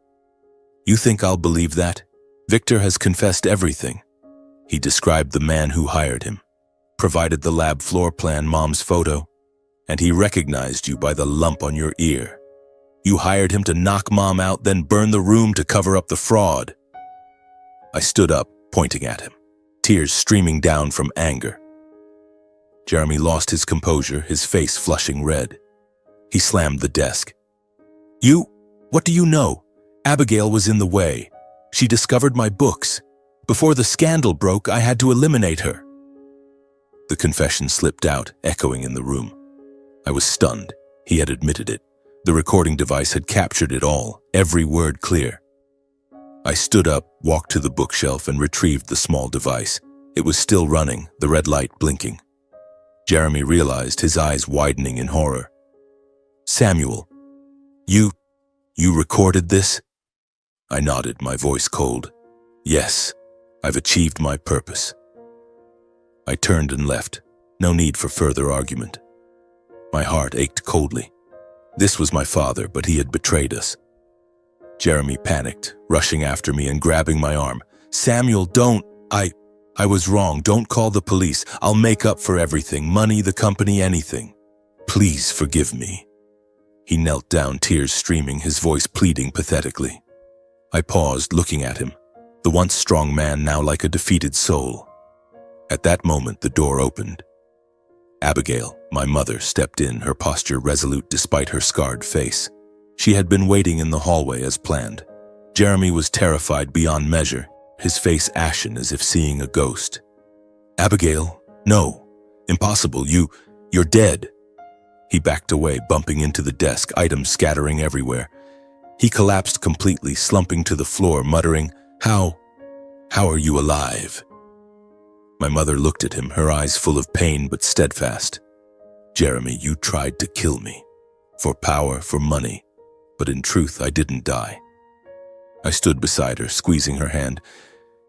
You think I'll believe that? Victor has confessed everything." He described the man who hired him, provided the lab floor plan, Mom's photo, and he recognized you by the lump on your ear. You hired him to knock Mom out, then burn the room to cover up the fraud. I stood up, pointing at him, tears streaming down from anger. Jeremy lost his composure, his face flushing red. He slammed the desk. What do you know? Abigail was in the way. She discovered my books. Before the scandal broke, I had to eliminate her." The confession slipped out, echoing in the room. I was stunned. He had admitted it. The recording device had captured it all, every word clear. I stood up, walked to the bookshelf, and retrieved the small device. It was still running, the red light blinking. Jeremy realized, his eyes widening in horror. "Samuel, you recorded this?" I nodded, my voice cold. "Yes, I've achieved my purpose." I turned and left. No need for further argument. My heart ached coldly. This was my father, but he had betrayed us. Jeremy panicked, rushing after me and grabbing my arm. "Samuel, don't! I was wrong. Don't call the police. I'll make up for everything. Money, the company, anything. Please forgive me." He knelt down, tears streaming, his voice pleading pathetically. I paused, looking at him, the once strong man now like a defeated soul. At that moment, the door opened. Abigail, my mother, stepped in, her posture resolute despite her scarred face. She had been waiting in the hallway as planned. Jeremy was terrified beyond measure, his face ashen as if seeing a ghost. "Abigail, no, impossible, you're dead." He backed away, bumping into the desk, items scattering everywhere. He collapsed completely, slumping to the floor, muttering, How are you alive?" My mother looked at him, her eyes full of pain but steadfast. "Jeremy, you tried to kill me. For power, for money. But in truth, I didn't die." I stood beside her, squeezing her hand.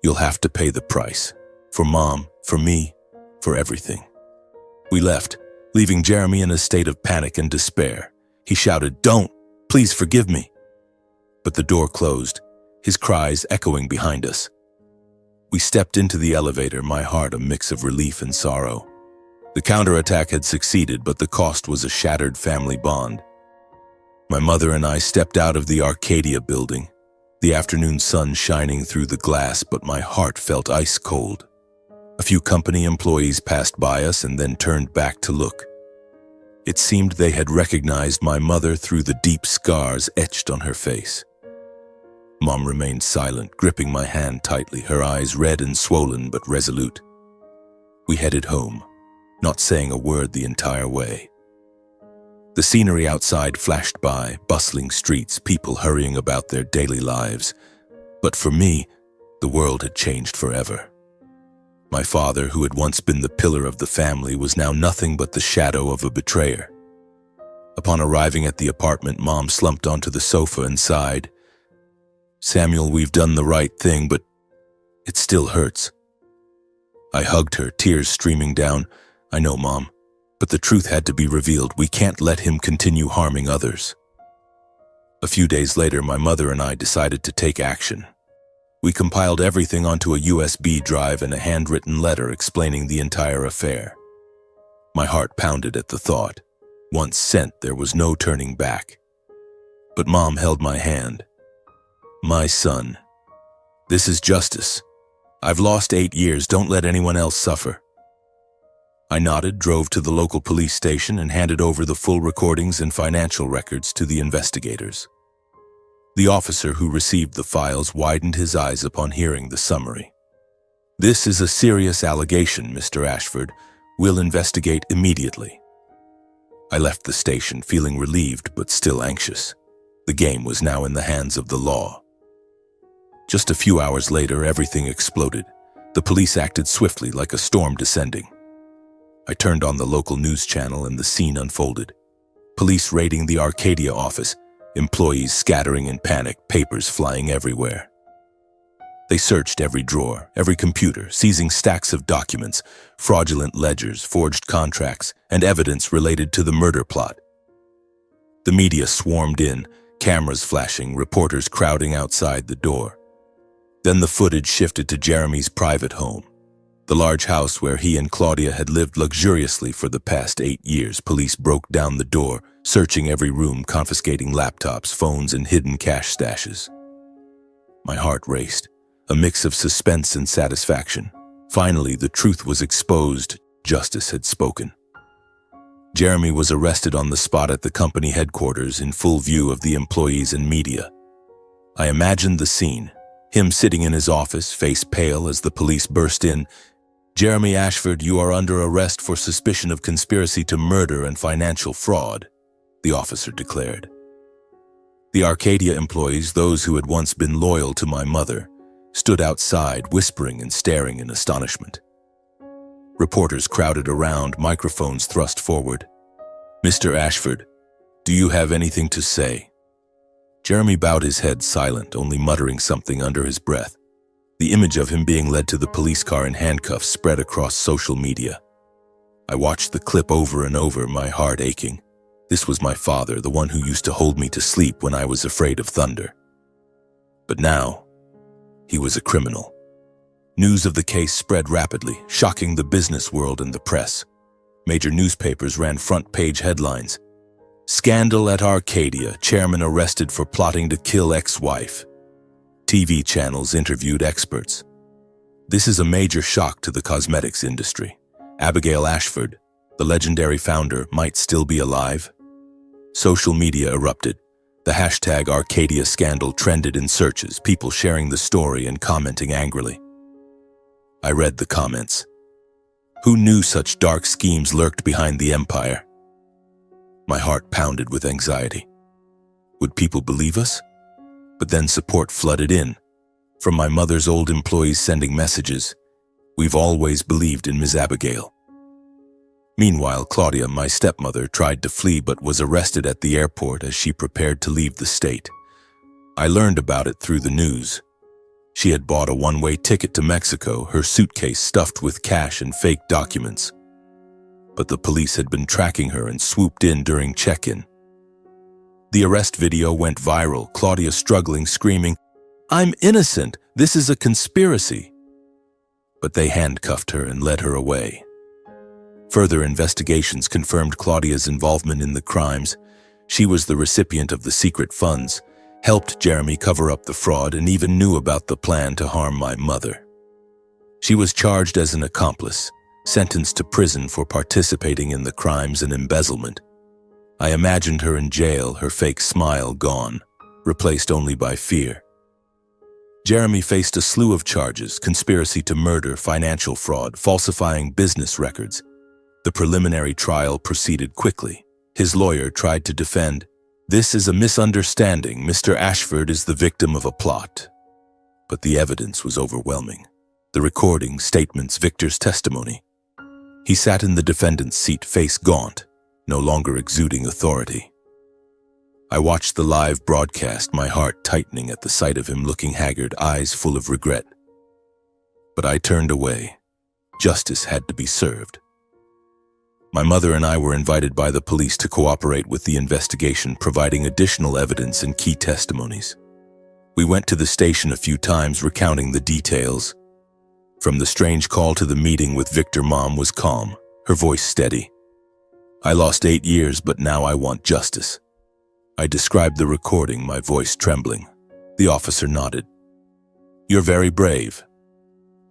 "You'll have to pay the price. For Mom, for me, for everything." We left, leaving Jeremy in a state of panic and despair. He shouted, "Don't! Please forgive me!" But the door closed, his cries echoing behind us. We stepped into the elevator, my heart a mix of relief and sorrow. The counterattack had succeeded, but the cost was a shattered family bond. My mother and I stepped out of the Arcadia building, the afternoon sun shining through the glass, but my heart felt ice cold. A few company employees passed by us and then turned back to look. It seemed they had recognized my mother through the deep scars etched on her face. Mom remained silent, gripping my hand tightly, her eyes red and swollen but resolute. We headed home, not saying a word the entire way. The scenery outside flashed by, bustling streets, people hurrying about their daily lives. But for me, the world had changed forever. My father, who had once been the pillar of the family, was now nothing but the shadow of a betrayer. Upon arriving at the apartment, Mom slumped onto the sofa and sighed. "Samuel, we've done the right thing, but it still hurts." I hugged her, tears streaming down. "I know, Mom, but the truth had to be revealed. We can't let him continue harming others." A few days later, my mother and I decided to take action. We compiled everything onto a USB drive and a handwritten letter explaining the entire affair. My heart pounded at the thought. Once sent, there was no turning back. But Mom held my hand. "My son, this is justice. I've lost 8 years. Don't let anyone else suffer." I nodded, drove to the local police station, and handed over the full recordings and financial records to the investigators. The officer who received the files widened his eyes upon hearing the summary. "This is a serious allegation, Mr. Ashford. We'll investigate immediately." I left the station, feeling relieved but still anxious. The game was now in the hands of the law. Just a few hours later, everything exploded. The police acted swiftly, like a storm descending. I turned on the local news channel and the scene unfolded. Police raiding the Arcadia office, employees scattering in panic, papers flying everywhere. They searched every drawer, every computer, seizing stacks of documents, fraudulent ledgers, forged contracts, and evidence related to the murder plot. The media swarmed in, cameras flashing, reporters crowding outside the door. Then the footage shifted to Jeremy's private home, the large house where he and Claudia had lived luxuriously for the past 8 years. Police broke down the door, searching every room, confiscating laptops, phones, and hidden cash stashes. My heart raced, a mix of suspense and satisfaction. Finally, the truth was exposed. Justice had spoken. Jeremy was arrested on the spot at the company headquarters in full view of the employees and media. I imagined the scene, him sitting in his office, face pale as the police burst in. "Jeremy Ashford, you are under arrest for suspicion of conspiracy to murder and financial fraud," the officer declared. The Arcadia employees, those who had once been loyal to my mother, stood outside, whispering and staring in astonishment. Reporters crowded around, microphones thrust forward. "Mr. Ashford, do you have anything to say?" Jeremy bowed his head, silent, only muttering something under his breath. The image of him being led to the police car in handcuffs spread across social media. I watched the clip over and over, my heart aching. This was my father, the one who used to hold me to sleep when I was afraid of thunder. But now, he was a criminal. News of the case spread rapidly, shocking the business world and the press. Major newspapers ran front-page headlines. "Scandal at Arcadia, chairman arrested for plotting to kill ex-wife." TV channels interviewed experts. This is a major shock to the cosmetics industry. Abigail Ashford, the legendary founder, might still be alive. Social media erupted. The hashtag Arcadia scandal trended in searches, people sharing the story and commenting angrily. I read the comments. Who knew such dark schemes lurked behind the empire? My heart pounded with anxiety. Would people believe us? But then support flooded in. From my mother's old employees sending messages, "We've always believed in Ms. Abigail." Meanwhile, Claudia, my stepmother, tried to flee but was arrested at the airport as she prepared to leave the state. I learned about it through the news. She had bought a one-way ticket to Mexico, her suitcase stuffed with cash and fake documents. But the police had been tracking her and swooped in during check-in. The arrest video went viral, Claudia struggling, screaming, "I'm innocent! This is a conspiracy!" But they handcuffed her and led her away. Further investigations confirmed Claudia's involvement in the crimes. She was the recipient of the secret funds, helped Jeremy cover up the fraud, and even knew about the plan to harm my mother. She was charged as an accomplice, sentenced to prison for participating in the crimes and embezzlement. I imagined her in jail, her fake smile gone, replaced only by fear. Jeremy faced a slew of charges: conspiracy to murder, financial fraud, falsifying business records. The preliminary trial proceeded quickly. His lawyer tried to defend, "This is a misunderstanding. Mr. Ashford is the victim of a plot." But the evidence was overwhelming. The recordings, statements, Victor's testimony. He sat in the defendant's seat, face gaunt, no longer exuding authority. I watched the live broadcast, my heart tightening at the sight of him looking haggard, eyes full of regret. But I turned away. Justice had to be served. My mother and I were invited by the police to cooperate with the investigation, providing additional evidence and key testimonies. We went to the station a few times, recounting the details. From the strange call to the meeting with Victor, Mom was calm, her voice steady. "I lost 8 years, but now I want justice." I described the recording, my voice trembling. The officer nodded. "You're very brave.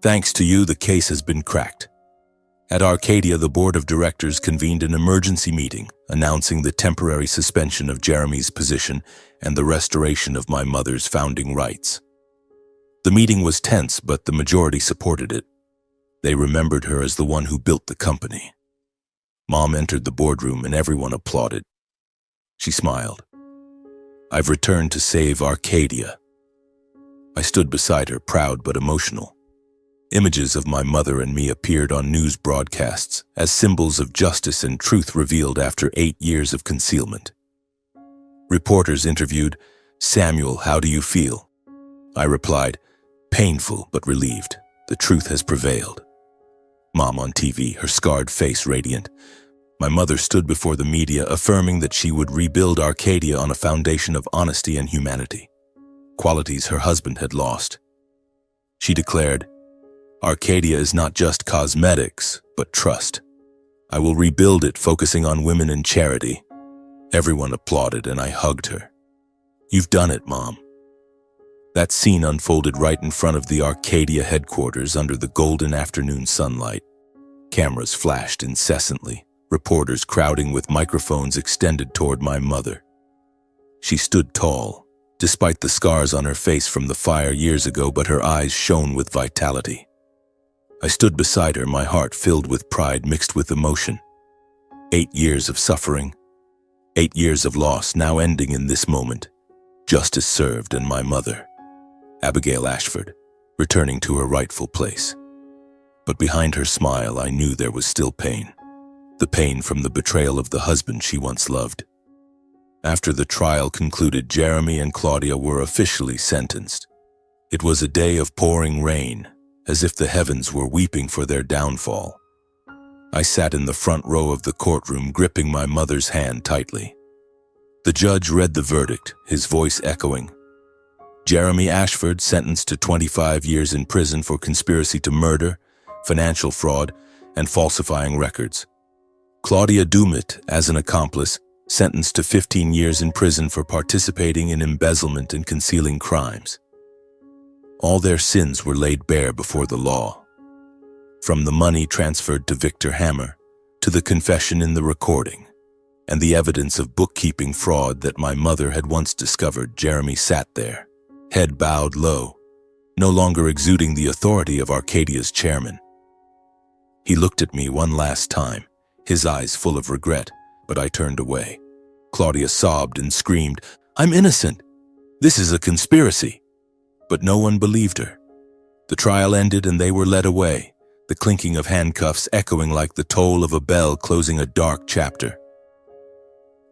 Thanks to you, the case has been cracked." At Arcadia, the board of directors convened an emergency meeting, announcing the temporary suspension of Jeremy's position and the restoration of my mother's founding rights. The meeting was tense, but the majority supported it. They remembered her as the one who built the company. Mom entered the boardroom and everyone applauded. She smiled. "I've returned to save Arcadia." I stood beside her, proud but emotional. Images of my mother and me appeared on news broadcasts as symbols of justice and truth revealed after 8 years of concealment. Reporters interviewed, "Samuel, how do you feel?" I replied, "Painful but relieved. The truth has prevailed." Mom on TV, her scarred face radiant. My mother stood before the media affirming that she would rebuild Arcadia on a foundation of honesty and humanity, qualities her husband had lost. She declared, "Arcadia is not just cosmetics, but trust. I will rebuild it focusing on women and charity." Everyone applauded and I hugged her. "You've done it, Mom." That scene unfolded right in front of the Arcadia headquarters under the golden afternoon sunlight. Cameras flashed incessantly, reporters crowding with microphones extended toward my mother. She stood tall, despite the scars on her face from the fire years ago, but her eyes shone with vitality. I stood beside her, my heart filled with pride mixed with emotion. 8 years of suffering, 8 years of loss, now ending in this moment. Justice served, and my mother, Abigail Ashford, returning to her rightful place. But behind her smile, I knew there was still pain. The pain from the betrayal of the husband she once loved. After the trial concluded, Jeremy and Claudia were officially sentenced. It was a day of pouring rain, as if the heavens were weeping for their downfall. I sat in the front row of the courtroom, gripping my mother's hand tightly. The judge read the verdict, his voice echoing. Jeremy Ashford sentenced to 25 years in prison for conspiracy to murder, financial fraud, and falsifying records. Claudia Dumit, as an accomplice, sentenced to 15 years in prison for participating in embezzlement and concealing crimes. All their sins were laid bare before the law. From the money transferred to Victor Hammer, to the confession in the recording, and the evidence of bookkeeping fraud that my mother had once discovered, Jeremy sat there, head bowed low, no longer exuding the authority of Arcadia's chairman. He looked at me one last time, his eyes full of regret, but I turned away. Claudia sobbed and screamed, "I'm innocent! This is a conspiracy!" But no one believed her. The trial ended and they were led away, the clinking of handcuffs echoing like the toll of a bell closing a dark chapter.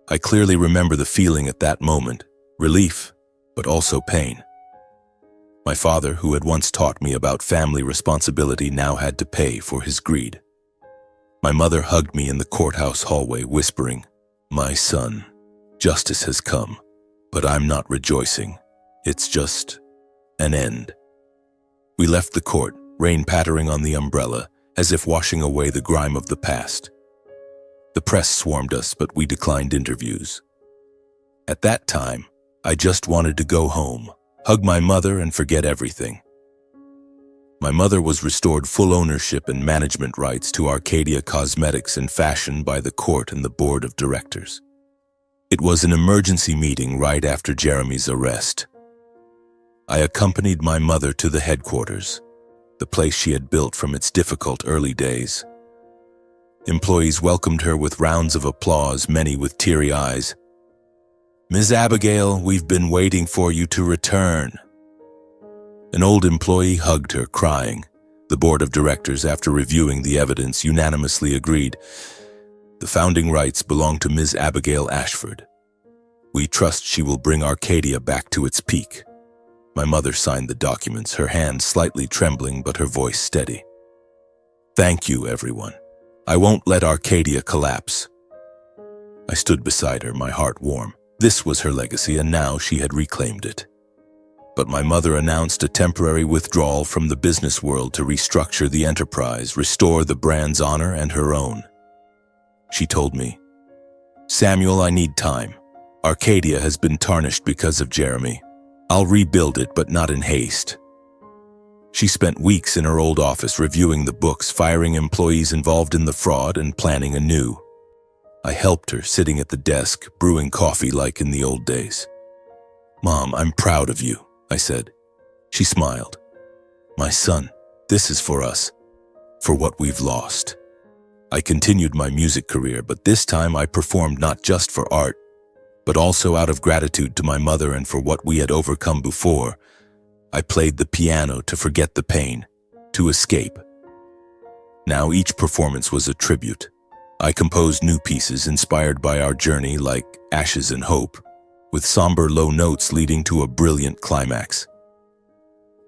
I clearly remember the feeling at that moment, relief, but also pain. My father, who had once taught me about family responsibility, now had to pay for his greed. My mother hugged me in the courthouse hallway, whispering, "My son, justice has come, but I'm not rejoicing. It's just an end." We left the court, rain pattering on the umbrella, as if washing away the grime of the past. The press swarmed us, but we declined interviews. At that time, I just wanted to go home, hug my mother, and forget everything. My mother was restored full ownership and management rights to Arcadia Cosmetics and Fashion by the court and the board of directors. It was an emergency meeting right after Jeremy's arrest. I accompanied my mother to the headquarters, the place she had built from its difficult early days. Employees welcomed her with rounds of applause, many with teary eyes. "Ms. Abigail, we've been waiting for you to return." An old employee hugged her, crying. The board of directors, after reviewing the evidence, unanimously agreed. The founding rights belong to Ms. Abigail Ashford. We trust she will bring Arcadia back to its peak. My mother signed the documents, her hand slightly trembling but her voice steady. "Thank you, everyone. I won't let Arcadia collapse." I stood beside her, my heart warm. This was her legacy, and now she had reclaimed it. But my mother announced a temporary withdrawal from the business world to restructure the enterprise, restore the brand's honor and her own. She told me, "Samuel, I need time. Arcadia has been tarnished because of Jeremy. I'll rebuild it, but not in haste." She spent weeks in her old office reviewing the books, firing employees involved in the fraud, and planning anew. I helped her, sitting at the desk, brewing coffee like in the old days. "Mom, I'm proud of you," I said. She smiled. "My son, this is for us, for what we've lost." I continued my music career, but this time I performed not just for art, but also out of gratitude to my mother and for what we had overcome before. I played the piano to forget the pain, to escape. Now each performance was a tribute. I composed new pieces inspired by our journey, like Ashes and Hope, with somber low notes leading to a brilliant climax.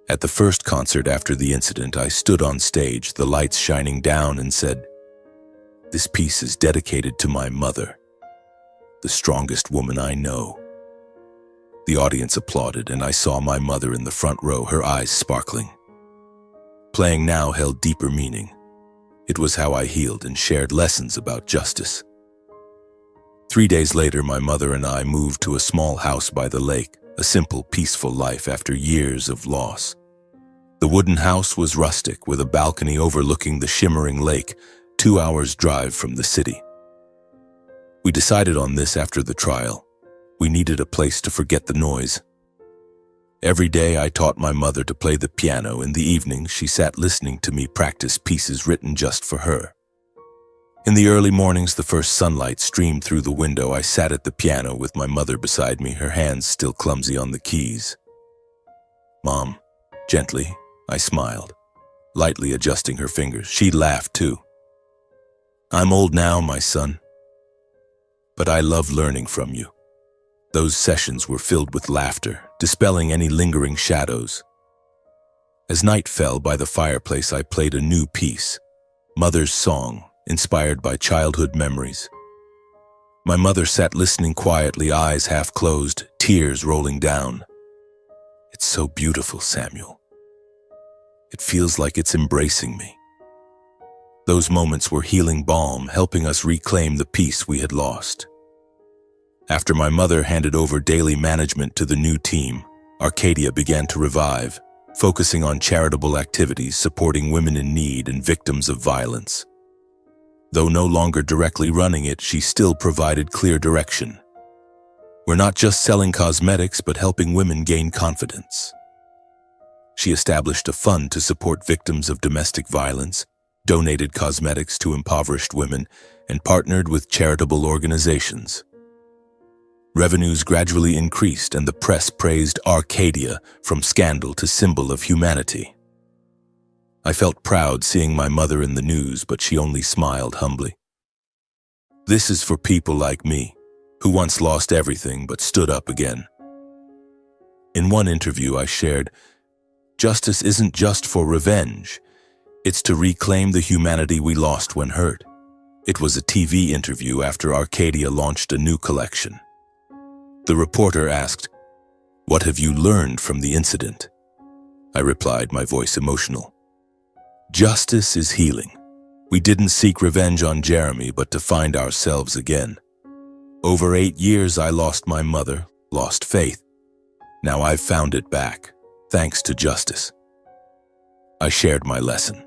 At the first concert after the incident, I stood on stage, the lights shining down, and said, "This piece is dedicated to my mother, the strongest woman I know." The audience applauded, and I saw my mother in the front row, her eyes sparkling. Playing now held deeper meaning. It was how I healed and shared lessons about justice. 3 days later, my mother and I moved to a small house by the lake, a simple, peaceful life after years of loss. The wooden house was rustic, with a balcony overlooking the shimmering lake, 2 hours' drive from the city. We decided on this after the trial. We needed a place to forget the noise. Every day I taught my mother to play the piano. In the evening, she sat listening to me practice pieces written just for her. In the early mornings, the first sunlight streamed through the window. I sat at the piano with my mother beside me, her hands still clumsy on the keys. "Mom," gently, I smiled, lightly adjusting her fingers. She laughed too. "I'm old now, my son, but I love learning from you." Those sessions were filled with laughter, dispelling any lingering shadows. As night fell by the fireplace, I played a new piece, Mother's Song, inspired by childhood memories. My mother sat listening quietly, eyes half closed, tears rolling down. "It's so beautiful, Samuel. It feels like it's embracing me." Those moments were healing balm, helping us reclaim the peace we had lost. After my mother handed over daily management to the new team, Arcadia began to revive, focusing on charitable activities supporting women in need and victims of violence. Though no longer directly running it, she still provided clear direction. We're not just selling cosmetics, but helping women gain confidence. She established a fund to support victims of domestic violence, donated cosmetics to impoverished women, and partnered with charitable organizations. Revenues gradually increased, and the press praised Arcadia from scandal to symbol of humanity. I felt proud seeing my mother in the news, but she only smiled humbly. "This is for people like me, who once lost everything but stood up again." In one interview I shared, "Justice isn't just for revenge. It's to reclaim the humanity we lost when hurt." It was a TV interview after Arcadia launched a new collection. The reporter asked, "What have you learned from the incident?" I replied, my voice emotional. "Justice is healing. We didn't seek revenge on Jeremy, but to find ourselves again. Over 8 years I lost my mother, lost faith. Now I've found it back, thanks to justice." I shared my lesson.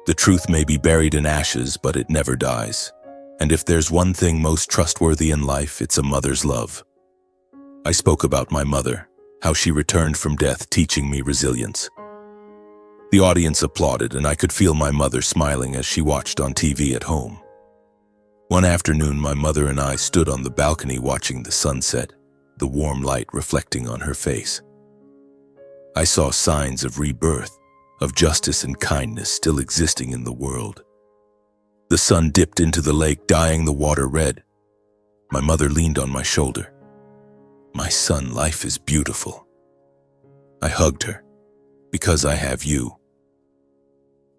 The truth may be buried in ashes, but it never dies. And if there's one thing most trustworthy in life, it's a mother's love. I spoke about my mother, how she returned from death, teaching me resilience. The audience applauded, and I could feel my mother smiling as she watched on TV at home. One afternoon, my mother and I stood on the balcony watching the sunset, the warm light reflecting on her face. I saw signs of rebirth, of justice and kindness still existing in the world. The sun dipped into the lake, dyeing the water red. My mother leaned on my shoulder. "My son, life is beautiful." I hugged her. "Because I have you."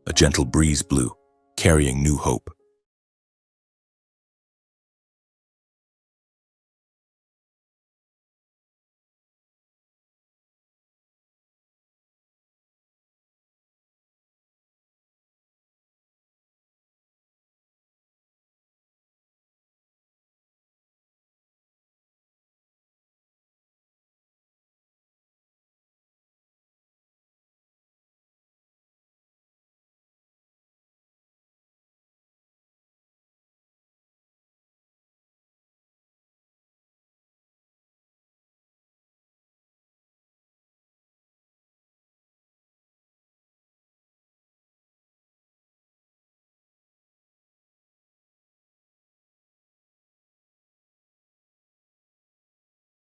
A gentle breeze blew, carrying new hope.